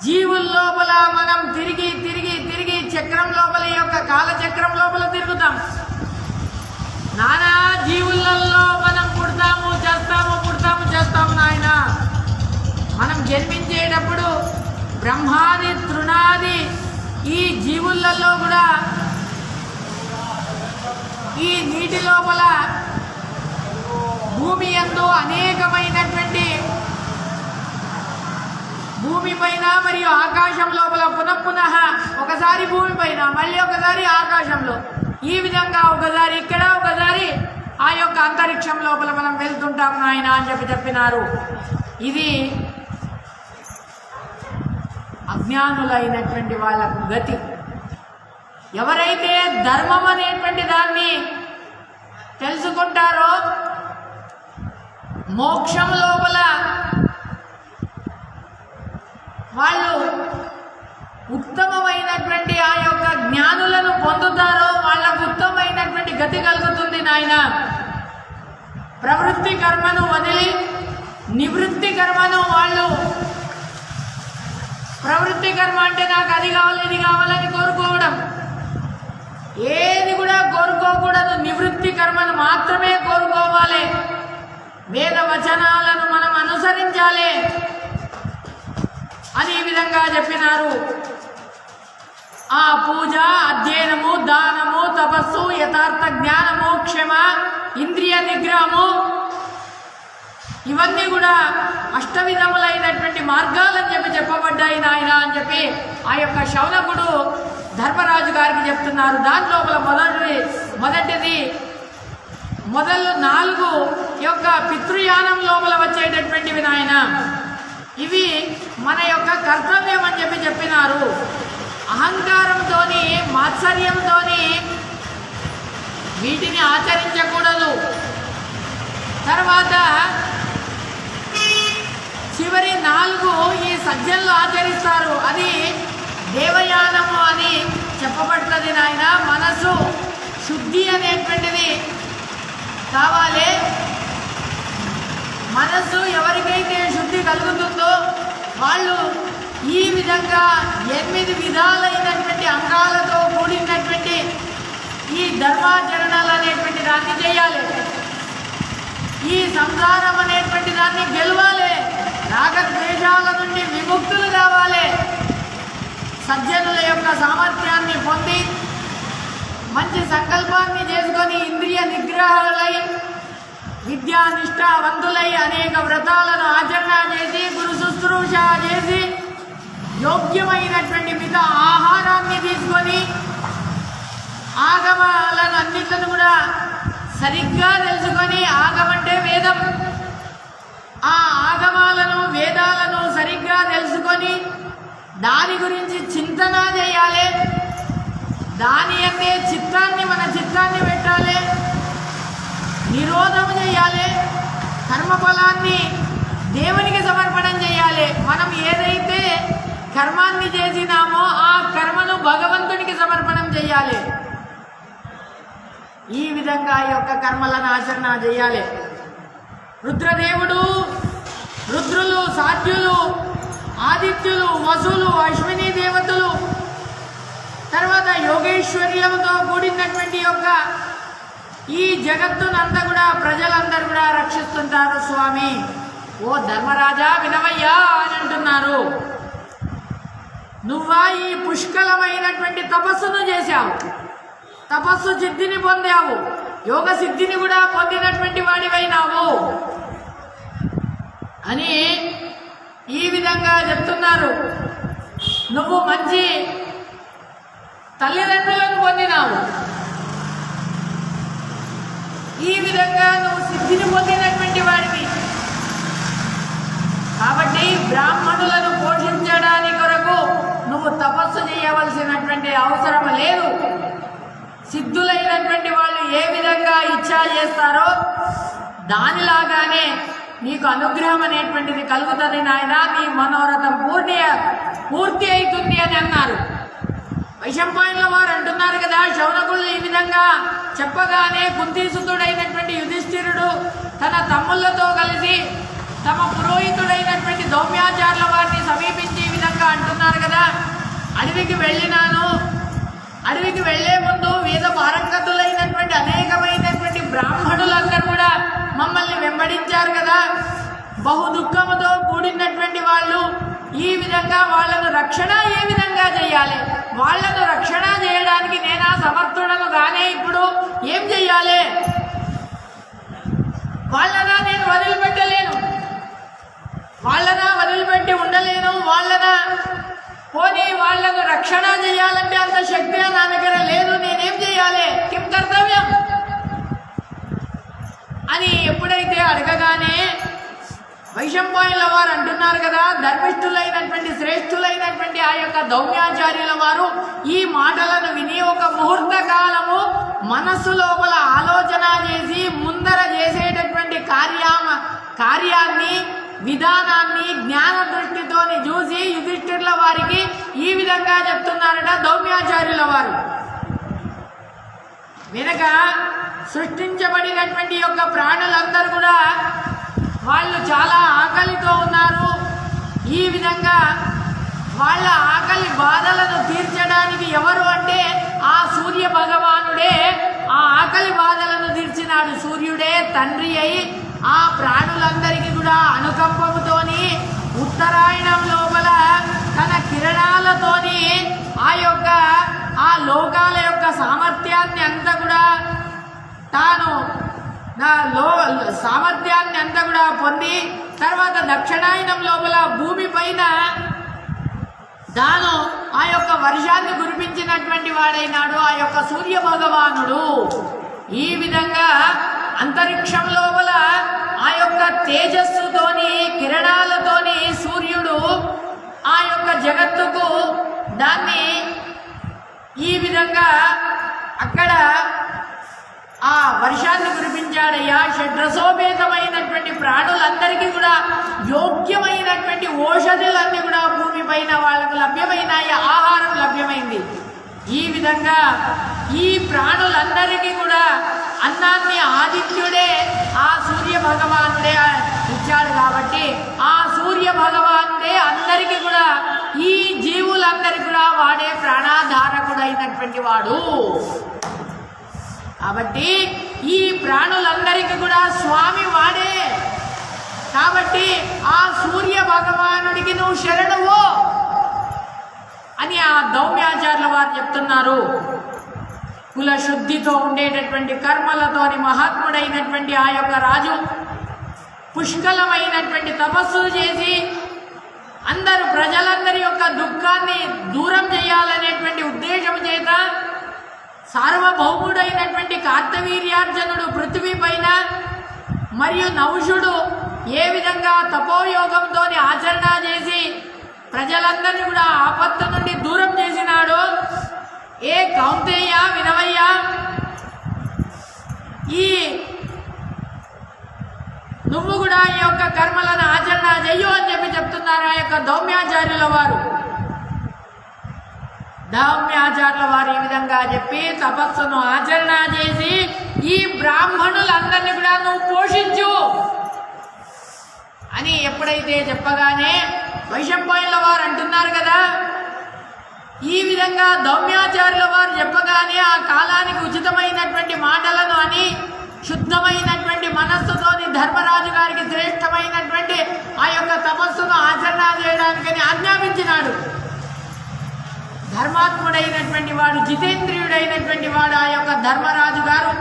జీవుల లోపల మనం తిరిగి చక్రం లోపల ఈ యొక్క కాలచక్రం లోపల తిరుగుతాం. నానా జీవులలో మనం పుడతాము చేస్తాము నాయన. మనం జన్మించేటప్పుడు బ్రహ్మాది తృణాది ఈ జీవులలో కూడా ఈ నీటి లోపల భూమి యందు అనేకమైనటువంటి భూమి పైన మరియు ఆకాశం లోపల పునః ఒకసారి భూమి పైన, మళ్ళీ ఒకసారి ఆకాశంలో, ఈ విధంగా ఒకసారి ఇక్కడ ఒకసారి ఆ యొక్క అంతరిక్షం లోపల మనం వెళ్తుంటాం నాయన అని చెప్పినారు. ఇది అజ్ఞానులైనటువంటి వాళ్ళకు గతి. ఎవరైతే ధర్మం అనేటువంటి దాన్ని తెలుసుకుంటారో మోక్షం లోపల వాళ్ళు ఉత్తమమైనటువంటి ఆ యొక్క జ్ఞానులను పొందుతారో వాళ్ళకు ఉత్తమమైనటువంటి గతి కలుగుతుంది నాయన. ప్రవృత్తి కర్మను వదిలి నివృత్తి కర్మను వాళ్ళు, ప్రవృత్తి కర్మ అంటే నాకు అది కావాలి ఇది కావాలని కోరుకోవడం, ఏది కూడా కోరుకోకూడదు. నివృత్తి కర్మను మాత్రమే కోరుకోవాలి. వేద వచనాలను మనం అనుసరించాలి అని ఈ విధంగా చెప్పినారు. ఆ పూజ, అధ్యయనము, దానము, తపస్సు, యథార్థ జ్ఞానము, క్షమ, ఇంద్రియ నిగ్రహము ఇవన్నీ కూడా అష్టవిధములైనటువంటి మార్గాలని చెప్పబడ్డాయి నాయన అని చెప్పి ఆ యొక్క శౌనకుడు ధర్మరాజు గారికి చెప్తున్నారు. దాంట్లో మొదటిది మొదలు 4 యొక్క పితృయానం లోపల వచ్చేటటువంటివి నాయన. ఇవి మన యొక్క కర్తవ్యం అని చెప్పినారు. అహంకారంతో, మాత్సర్యంతో వీటిని ఆచరించకూడదు. తర్వాత చివరి 4 ఈ సజ్జనులు ఆచరిస్తారు. అది దేవయానము అని చెప్పబడుతుంది నాయన. మనసు శుద్ధి అనేటువంటిది కావాలి. మనసు ఎవరికైతే శుద్ధి కలుగుతుందో వాళ్ళు ఈ విధంగా 8 విధాలైనటువంటి అంగాలతో కూడినటువంటి ఈ ధర్మాచరణలు అనేటువంటి దాన్ని చేయాలి. ఈ సంసారం అనేటువంటి దాన్ని గెలవాలి, రాగద్వేషాల నుండి విముక్తులు కావాలి, సజ్జనుల యొక్క సామర్థ్యాన్ని పొంది మంచి సంకల్పాన్ని చేసుకొని ఇంద్రియ నిగ్రహాలై విద్యానిష్టావంతులై అనేక వ్రతాలను ఆచరణ చేసి గురు శుశ్రూష చేసి యోగ్యమైనటువంటి మిత ఆహారాన్ని తీసుకొని ఆగమాలను అన్నిట్లను కూడా సరిగ్గా తెలుసుకొని, ఆగమంటే వేదం, ఆ ఆగమాలను వేదాలను సరిగ్గా తెలుసుకొని దాని గురించి చింతన చేయాలి, దాని అంటే మన చిత్తాన్ని పెట్టాలి, నిరోధం చేయాలి, కర్మఫలాన్ని దేవునికి సమర్పణం చేయాలి. మనం ఏదైతే కర్మాన్ని చేసినామో ఆ కర్మను భగవంతునికి సమర్పణం చేయాలి. ఈ విధంగా ఈ యొక్క కర్మలను ఆచరణ చేయాలి. రుద్రదేవుడు, రుద్రులు, సాధ్యులు, ఆదిత్యులు, వసులు, అశ్విని దేవతలు, తర్వాత యోగేశ్వర్యంతో కూడినటువంటి యొక్క ఈ జగత్తునంతా కూడా ప్రజలందరూ కూడా రక్షిస్తుంటారు. స్వామి, ఓ ధర్మరాజా వినవయ్యా అని అంటున్నారు. నువ్వా ఈ పుష్కలమైనటువంటి తపస్సును చేశావు, తపస్సు సిద్ధిని పొందావు, యోగ సిద్ధిని కూడా పొందినటువంటి వాడివైనావు అని ఈ విధంగా చెప్తున్నారు. నువ్వు మంచి తల్లిదండ్రులను పొందినావు, ఈ విధంగా నువ్వు సిద్ధిని పొందినటువంటి వాడివి. కాబట్టి బ్రాహ్మణులను పోషించడానికి కొరకు నువ్వు తపస్సు చేయవలసినటువంటి అవసరం లేదు. సిద్ధులైనటువంటి వాళ్ళు ఏ విధంగా ఇచ్చా చేస్తారో దానిలాగానే నీకు అనుగ్రహం అనేటువంటిది కలుగుతుంది నాయన, నీ మనోరథం పూర్తి అవుతుంది అని అన్నారు. వైశంపాయనుల వారు అంటున్నారు కదా, శౌనకులు ఈ విధంగా చెప్పగానే కుంతీసుతుడైనటువంటి యుధిష్ఠిరుడు తన తమ్ముళ్లతో కలిసి తమ పురోహితుడైనటువంటి దౌమ్యాచార్యుల వారిని సమీపించి ఈ విధంగా అంటున్నారు కదా, అడవికి వెళ్ళినాను, అడవికి వెళ్లే ముందు వేద పారంగతులైనటువంటి అనేకమైనటువంటి బ్రాహ్మణులందరూ కూడా మమ్మల్ని వెంబడించారు కదా, బహు దుఃఖముతో కూడినటువంటి వాళ్ళు. ఈ విధంగా వాళ్ళను రక్షణ ఏ విధంగా చేయాలి, వాళ్ళను రక్షణ చేయడానికి నేనా సమర్థుడను గానే ఇప్పుడు ఏం చెయ్యాలి, వాళ్ళనా నేను వదిలిపెట్టలేను, వాళ్ళనా వదిలిపెట్టి ఉండలేను, వాళ్ళనా పోనీ వాళ్ళను రక్షణ చేయాలంటే అంత శక్తి నా దగ్గర లేదు, నేనేం చేయాలి, కిం కర్తవ్యం అని ఎప్పుడైతే అడగగానే వైశంపాయనుల వారు అంటున్నారు కదా, ధర్మిష్ఠులైనటువంటి శ్రేష్ఠులైనటువంటి ఆ యొక్క దౌమ్యాచార్యుల వారు ఈ మాటలను విని ఒక ముహూర్త కాలము మనస్సు లోపల ఆలోచన చేసి ముందర చేసేటటువంటి కార్యాన్ని విధానాన్ని జ్ఞాన దృష్టితోని చూసి యుధిష్ఠిరుల వారికి ఈ విధంగా చెప్తున్నారట దౌమ్యాచార్యుల వారు. వెనక సృష్టించబడినటువంటి యొక్క ప్రాణులందరూ కూడా వాళ్ళు చాలా ఆకలితో ఉన్నారు. ఈ విధంగా వాళ్ళ ఆకలి బాధలను తీర్చడానికి ఎవరు అంటే ఆ సూర్య భగవానుడే ఆ ఆకలి బాధలను తీర్చినాడు. సూర్యుడే తండ్రి అయి ఆ ప్రాణులందరికీ కూడా అనుకంపముతోని ఉత్తరాయణం లోపల తన కిరణాలతోని ఆ లోకాల యొక్క సామర్థ్యాన్ని అంతా కూడా తాను సామర్థ్యాన్ని అంతా కూడా పొంది తర్వాత దక్షిణాయనం లోపల భూమి పైన తాను ఆ యొక్క వర్షాన్ని కురిపించినటువంటి వాడైనాడు ఆ యొక్క సూర్య భగవానుడు. ఈ విధంగా అంతరిక్షం లోపల ఆ యొక్క తేజస్సుతోని కిరణాలతోని సూర్యుడు ఆ యొక్క జగత్తుకు దాన్ని ఈ విధంగా అక్కడ ఆ వర్షాన్ని కురిపించాడయ్యా. షడ్రసోపేతమైనటువంటి ప్రాణులందరికీ కూడా యోగ్యమైనటువంటి ఔషధులన్నీ కూడా భూమి పైన వాళ్ళకు లభ్యమైనాయి, ఆహారం లభ్యమైంది. ఈ విధంగా ఈ ప్రాణులందరికీ కూడా అన్నాన్ని ఆదిత్యుడే ఆ సూర్య భగవానుడే ఇచ్చాడు. కాబట్టి ఆ సూర్య భగవానుడే అందరికీ కూడా ఈ జీవులందరికీ కూడా వాడే ప్రాణాధారకుడైనటువంటి వాడు. కాబట్టి ఈ ప్రాణులందరికీ కూడా స్వామి వాడే. కాబట్టి ఆ సూర్య భగవానుడికి నువ్వు శరణువు అని ఆ దౌమ్యాచార్యుల వారు చెప్తున్నారు. కుల శుద్ధితో ఉండేటటువంటి కర్మలతోని మహాత్ముడైనటువంటి ఆ యొక్క రాజు పుష్కలమైనటువంటి తపస్సులు చేసి ప్రజలందరి యొక్క దుఃఖాన్ని దూరం చేయాలనేటువంటి ఉద్దేశం చేత సార్వభౌముడైనటువంటి కార్తవీర్యార్జునుడు పృథ్వీ పైన మరియు నౌషుడు ఏ విధంగా తపోయోగంతో ఆచరణ చేసి ప్రజలందరినీ కూడా ఆపత్తు నుండి దూరం చేసినాడు. ఏ కౌంతేయ వినవయ్యా, ఈ నువ్వు కూడా ఈ యొక్క కర్మలను ఆచరణ చెయ్యు అని చెప్తున్నారు ఆ యొక్క దౌమ్యాచార్యుల వారు. దౌమ్యాచార్యుల వారు ఈ విధంగా చెప్పి తపస్సును ఆచరణ చేసి ఈ బ్రాహ్మణులందరినీ కూడా నువ్వు పోషించు అని ఎప్పుడైతే చెప్పగానే వైశంపాయనుల వారు అంటున్నారు కదా, ఈ విధంగా దౌమ్యాచార్యుల వారు చెప్పగానే ఆ కాలానికి ఉచితమైనటువంటి మాటలను అని శుద్ధమైనటువంటి మనస్సుతోని ధర్మరాజు గారికి శ్రేష్టమైనటువంటి ఆ యొక్క తపస్సును ఆచరణ చేయడానికని ఆజ్ఞాపించినాడు. ధర్మాత్ముడైనటువంటి వాడు, జితేంద్రియుడైనటువంటి వాడు ఆ యొక్క ధర్మరాజు గారు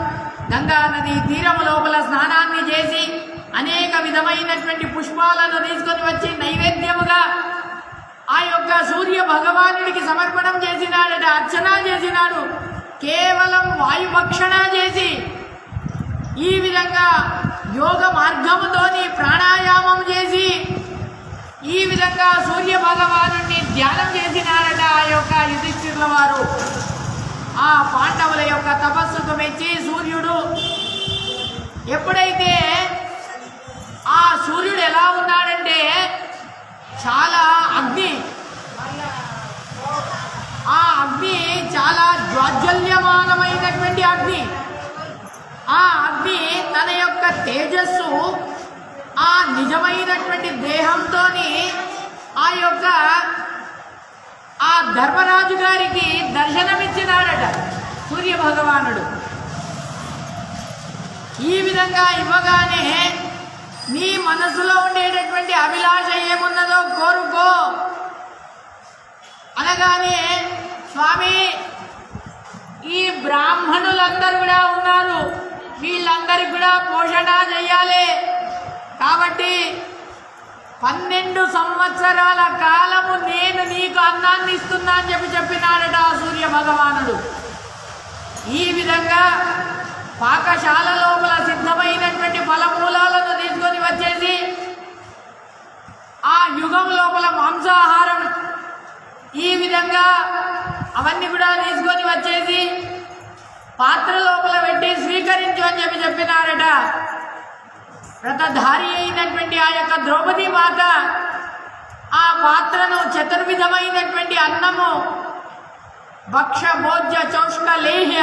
గంగా నది తీరము లోపల స్నానాన్ని చేసి అనేక విధమైనటువంటి పుష్పాలను తీసుకొని వచ్చి నైవేద్యముగా ఆ యొక్క సూర్య భగవానుడికి సమర్పణం చేసినాడట, అర్చన చేసినాడు. కేవలం వాయుభక్షణ చేసి ఈ విధంగా యోగ మార్గముతోని ప్రాణాయామం చేసి ఈ విధంగా సూర్య భగవానుడిని ధ్యానం చేసినారట ఆ యొక్క యుధిష్ఠిరుల వారు. ఆ పాండవుల యొక్క తపస్సుకు మెచ్చి సూర్యుడు ఎప్పుడైతే ఆ సూర్యుడు ఎలా ఉన్నాడంటే చాలా అగ్ని, ఆ అగ్ని చాలా జ్వాజ్వల్యమానమైనటువంటి అగ్ని. ఆ అగ్ని తన యొక్క తేజస్సు ఆ నిజమైనటువంటి దేహంతో ఆ యొక్క ఆ ధర్మరాజు గారికి దర్శనమిచ్చినాడట సూర్య భగవానుడు. ఈ విధంగా ఇవ్వగానే నీ మనసులో ఉండేటటువంటి అభిలాష ఏమున్నదో కోరుకో అనగానే, స్వామి ఈ బ్రాహ్మణులందరూ కూడా ఉన్నారు, వీళ్ళందరికీ కూడా పోషణ చెయ్యాలి, కాబట్టి 12 సంవత్సరాల కాలము నేను నీకు అన్నాన్ని ఇస్తున్నా అని చెప్పినాడట ఆ సూర్య భగవానుడు. ఈ విధంగా పాకశాల లోపల సిద్ధమైనటువంటి ఫలమూలాలను తీసుకొని వచ్చేసి ఆ యుగం లోపల మాంసాహారం ఈ విధంగా అవన్నీ కూడా తీసుకొని వచ్చేసి పాత్ర లోపల పెట్టి స్వీకరించు అని చెప్పినారట. వ్రతధారి అయినటువంటి ఆ యొక్క ద్రౌపది మాత ఆ పాత్రను చతుర్విధమైనటువంటి అన్నము, భక్ష భోజ్య చౌష్క లేహ్య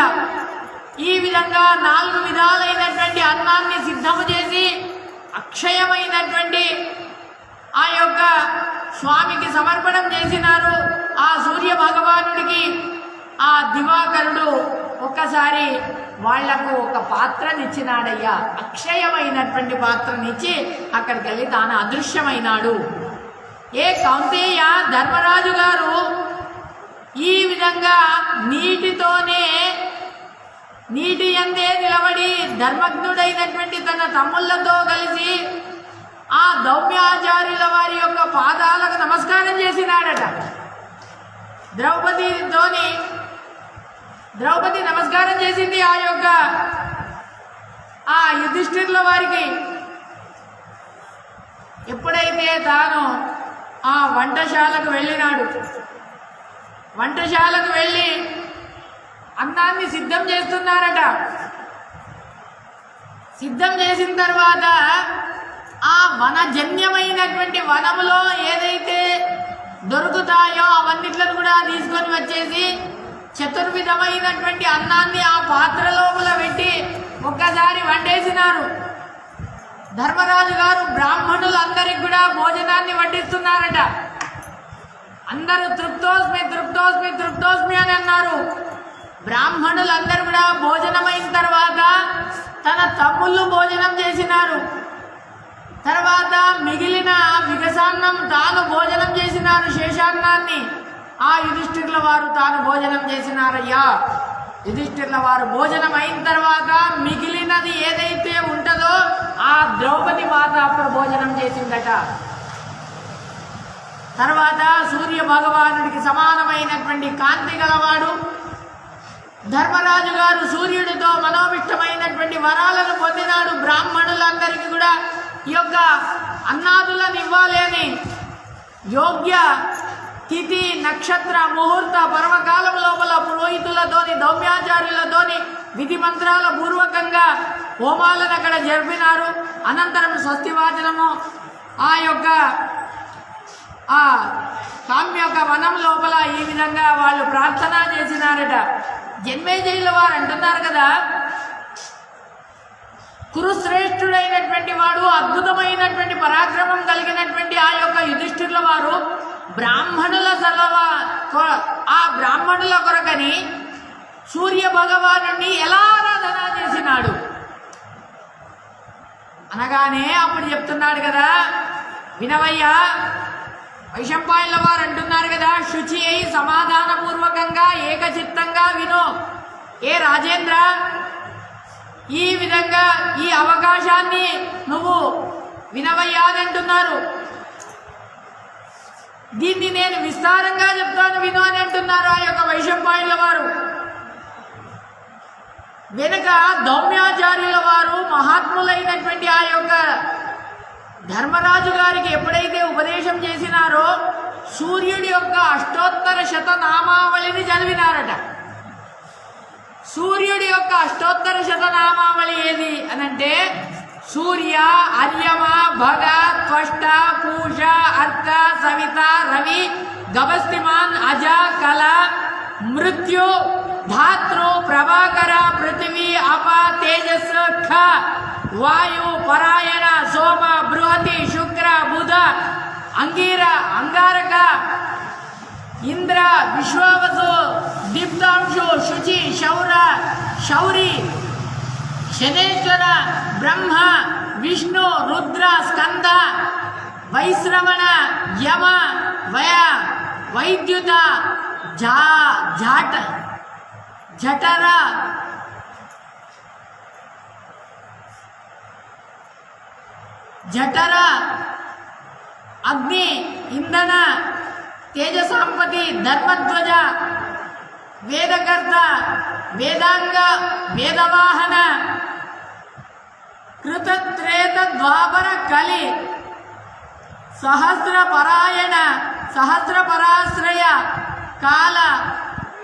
ఈ విధంగా 4 విధాలైనటువంటి అన్నాన్ని సిద్ధము చేసి అక్షయమైనటువంటి ఆ యొక్క స్వామికి సమర్పణం చేసినారు. ఆ సూర్య భగవానుడికి ఆ దివాకరుడు ఒక్కసారి వాళ్లకు ఒక పాత్రనిచ్చినాడయ్యా, అక్షయమైనటువంటి పాత్రనిచ్చి అక్కడికి వెళ్ళి తాను అదృశ్యమైనాడు. ఏ కౌంతేయ, ధర్మరాజు గారు ఈ విధంగా నీటి అందే నిలబడి ధర్మజ్ఞుడైనటువంటి తన తమ్ముళ్లతో కలిసి ఆ దౌమ్యాచార్యుల వారి యొక్క పాదాలకు నమస్కారం చేసినాడట. ద్రౌపది నమస్కారం చేసింది ఆ యొక్క ఆ యుధిష్ఠిరుల వారికి. ఎప్పుడైతే తాను ఆ వంటశాలకు వెళ్ళినాడు, వంటశాలకు వెళ్ళి అన్నాన్ని సిద్ధం చేస్తున్నారట. సిద్ధం చేసిన తర్వాత ఆ వనజన్యమైనటువంటి వనములో ఏదైతే దొరుకుతాయో అవన్నిట్లను కూడా తీసుకొని వచ్చేసి చతుర్విధమైనటువంటి అన్నాన్ని ఆ పాత్ర లోపల పెట్టి ఒక్కసారి వండేసినారు. ధర్మరాజు గారు బ్రాహ్మణులందరికీ కూడా భోజనాన్ని వడ్డిస్తున్నారట. అందరూ తృప్తోస్మి తృప్తోస్మి తృప్తోస్మి అని అన్నారు. బ్రాహ్మణులందరూ కూడా భోజనమైన తర్వాత తన తమ్ముళ్ళు భోజనం చేసినారు. తర్వాత మిగిలిన విగసాన్నం తాను భోజనం చేసినారు, శేషాన్నాన్ని. ఆ యుధిష్ఠిరుల వారు తాను భోజనం చేసినారయ్యా. యుధిష్ఠిరుల వారు భోజనం అయిన తర్వాత మిగిలినది ఏదైతే ఉంటుందో ఆ ద్రౌపది మాత అప్పుడు భోజనం చేసిందట. తర్వాత సూర్య భగవానుడికి సమానమైనటువంటి కాంతి గలవాడు ధర్మరాజు గారు సూర్యుడితో మనోభిష్టమైనటువంటి వరాలను పొందినాడు. బ్రాహ్మణులందరికీ కూడా ఈ యొక్క అన్నాదులను ఇవ్వాలి అని యోగ్య తిథి నక్షత్ర ముహూర్త పర్వకాలం లోపల పురోహితులతోని దౌమ్యాచార్యులతోని విధి మంత్రాల పూర్వకంగా హోమాలను అక్కడ జరిపినారు. అనంతరం స్వస్తివాచనము ఆ యొక్క కామ్యక వనం లోపల ఈ విధంగా వాళ్ళు ప్రార్థన చేసినారట. జన్మేజయుల వారు అంటున్నారు కదా, కురుశ్రేష్ఠుడైనటువంటి వాడు, అద్భుతమైనటువంటి పరాక్రమం కలిగినటువంటి ఆ యొక్క యుధిష్ఠిరుల వారు ఆ బ్రాహ్మణుల కొరకని సూర్య భగవానుడిని ఎలా ఆరాధన చేసినాడు అనగానే అప్పుడు చెప్తున్నాడు కదా, వినవయ్యా, వైశంపాయనుల వారు అంటున్నారు కదా, శుచి అయి సమాధానపూర్వకంగా ఏకచిత్తంగా విను. ఏ రాజేంద్ర, ఈ విధంగా ఈ అవకాశాన్ని నువ్వు వినవయ్యా అని అంటున్నారు. దీన్ని నేను విస్తారంగా చెప్తాను విను అని అంటున్నారు ఆ యొక్క వైశంపాయనుల వారు. వెనుక దౌమ్యాచార్యుల వారు మహాత్ములైనటువంటి ఆ యొక్క ధర్మరాజు గారికి ఎప్పుడైతే ఉపదేశం చేసినారో సూర్యుడి యొక్క అష్టోత్తర శతనామావళిని చదివినారట. సూర్యుడి యొక్క అష్టోత్తర శతనామావళి ఏది అనంటే సూర్య, అర్యమ, భగ, త్వష్ట, పూష, అర్క, సవిత, రవి, గభస్తిమాన్, అజ, కల, మృత్యు, ధాతృ, ప్రభాకర, పృథివీ, అప, తేజస్, ఖ, వాయు, పరాయణ, సోమ, బృహతి, శుక్ర, బుధ, అంగీర, అంగారక, ఇంద్ర, విశ్వావసు, దీప్తాంశు, శుచి, శౌర, శౌరి, శనేశ్వర, బ్రహ్మ, విష్ణు, రుద్ర, స్కంద, వైశ్రవణ, యమ, వయ, వైద్యుత, జఠర, అగ్ని, ఇంధన, తేజసాంపతి, ధర్మధ్వజ, వేదకర్త, వేదాంగ, వేదవాహన, కృతత్రేత ద్వాపర కలి, సహస్రపరాయణ, సహస్రపరాశ్రయ, కాల,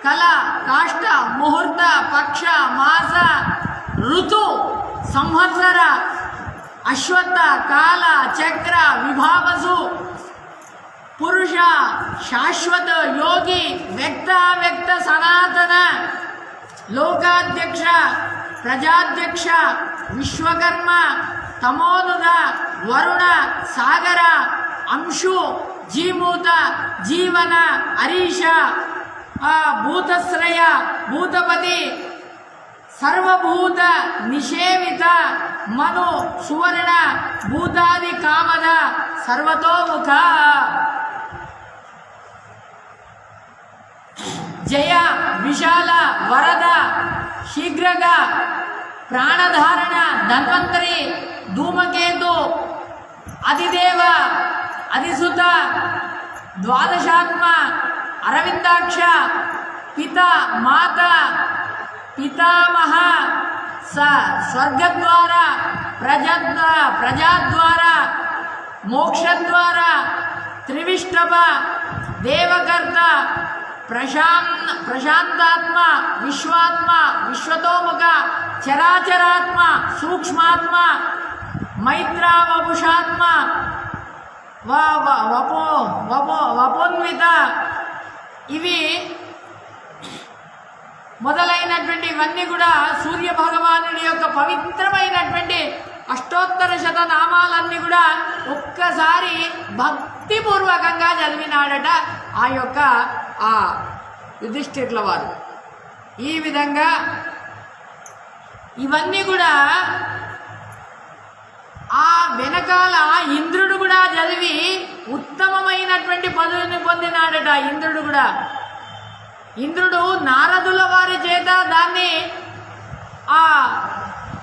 కల, కాష్ట, ముహూర్త, పక్ష, మాస, ఋతు, సంవత్సర, అశ్వత్థ, కాల, చక్ర, విభావసు, పురుష, శాశ్వత, యోగి, వ్యక్త, వ్యక్త, సనాతన, లోకాధ్యక్ష, ప్రజాధ్యక్ష, విశ్వకర్మ, తమోనుద, వరుణ, సాగర, అంశు, జీమూత, జీవన, హరీష, భూతశ్రయ, భూతపతి, సర్వభూత నిషేవిత, మను, సువర్ణ, భూతాది కామద, సర్వతోముఖ, జయ, విశాల, వరద, శీఘ్రగ, ప్రాణధారణ, ధన్వంతరి, ధూమకేతు, అధిదేవ, అధిసుత, ద్వాదశాత్మ, అరవిందాక్ష, పిత, మాత, పితామహ, స్వర్గద్వార, ప్రజాద్వార, మోక్షద్వార, త్రివిష్టభ, దేవకర్త, ప్రశాంతాత్మ, విశ్వాత్మ, విశ్వతోముఖ, చరాచరాత్మ, సూక్ష్మాత్మ, మైత్రావపుషాత్మ, వపోన్విత, ఇవి మొదలైనటువంటి ఇవన్నీ కూడా సూర్య భగవానుడి యొక్క పవిత్రమైనటువంటి అష్టోత్తర శతనామాలన్నీ కూడా ఒక్కసారి భక్తిపూర్వకంగా చదివినాడట ఆ యొక్క యుధిష్ఠిరుల వారు. ఈ విధంగా ఇవన్నీ కూడా ఆ వెనకాల ఇంద్రుడు కూడా చదివి ఉత్తమమైనటువంటి పదవిని పొందినాడట. ఇంద్రుడు కూడా, ఇంద్రుడు నారదుల వారి చేత దాన్ని ఆ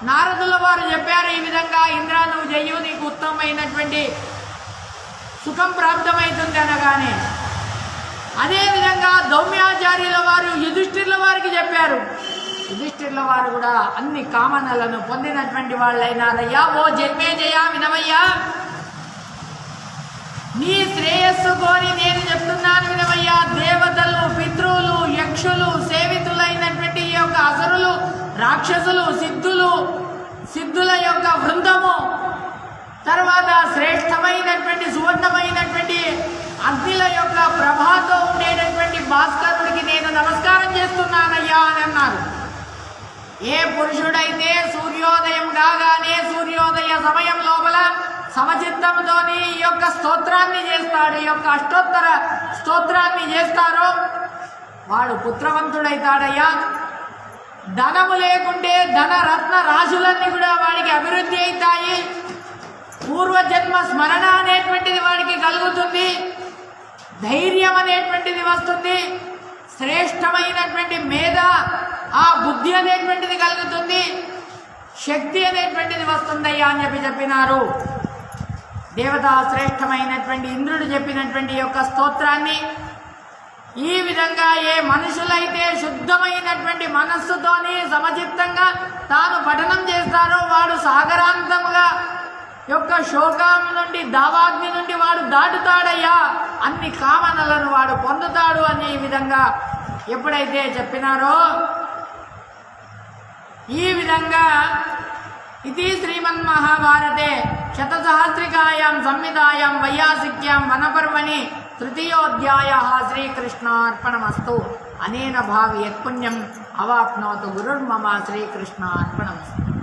నారదుల వారు చెప్పారు, ఈ విధంగా ఇంద్ర నువ్వు చెయ్యు, నీకు ఉత్తమమైనటువంటి సుఖం ప్రాప్తమవుతుంది అనగానే. అదేవిధంగా దౌమ్యాచార్యుల వారు యుధిష్ఠిరుల వారికి చెప్పారు. యుధిష్ఠిరుల వారు కూడా అన్ని కామనలను పొందినటువంటి వాళ్ళైనారయ్యా. ఓ జన్మేజయ వినవయ్యా, నీ శ్రేయస్సు కోరి నేను చెప్తున్నాను వినవయ్యా. దేవతలు, పితృలు, యక్షులు, సేవితులైనటువంటి ఈ యొక్క అసురులు, రాక్షసులు, సిద్ధుల యొక్క బృందము, తర్వాత శ్రేష్టమైనటువంటి సువర్ణమైనటువంటి అగ్నిల యొక్క ప్రభాతో ఉండేటటువంటి భాస్కరుడికి నేను నమస్కారం చేస్తున్నానయ్యా అని అన్నారు. ఏ పురుషుడైతే సూర్యోదయం కాగానే సూర్యోదయ సమయం లోపల సమచిత్తంతోని ఈ యొక్క స్తోత్రాన్ని చేస్తాడు, ఈ యొక్క అష్టోత్తర స్తోత్రాన్ని చేస్తారో వాడు పుత్రవంతుడైతాడయ్యా. ధనము లేకుంటే ధన రత్న రాశులన్నీ కూడా వాడికి అభివృద్ధి అవుతాయి. పూర్వజన్మ స్మరణ అనేటువంటిది వాడికి కలుగుతుంది. ధైర్యం అనేటువంటిది వస్తుంది. శ్రేష్టమైనటువంటి మేధ, ఆ బుద్ధి అనేటువంటిది కలుగుతుంది. శక్తి అనేటువంటిది వస్తుందయ్యా అని చెప్పినారు. దేవతా శ్రేష్టమైనటువంటి ఇంద్రుడు చెప్పినటువంటి యొక్క స్తోత్రాన్ని ఈ విధంగా ఏ మనుషులైతే శుద్ధమైనటువంటి మనస్సుతోని సమచిత్తంగా తాను పఠనం చేస్తారో వాడు సాగరాంతముగా యొక్క శోకం నుండి, దావాగ్ని నుండి వాడు దాటుతాడయ్యా. అన్ని కామనలను వాడు పొందుతాడు అని ఈ విధంగా ఎప్పుడైతే చెప్పినారో, ఈ విధంగా ఇది శ్రీమన్మహాభారతే శతసహస్రికాయాం సంహితాయాం వైయాసిక్యాం వనపర్వణి తృతీయోధ్యాయః. శ్రీకృష్ణార్పణమస్తు. అనేన భావి యత్పుణ్యం అవాప్నోతు గురుర్మమ. శ్రీకృష్ణార్పణమస్తు.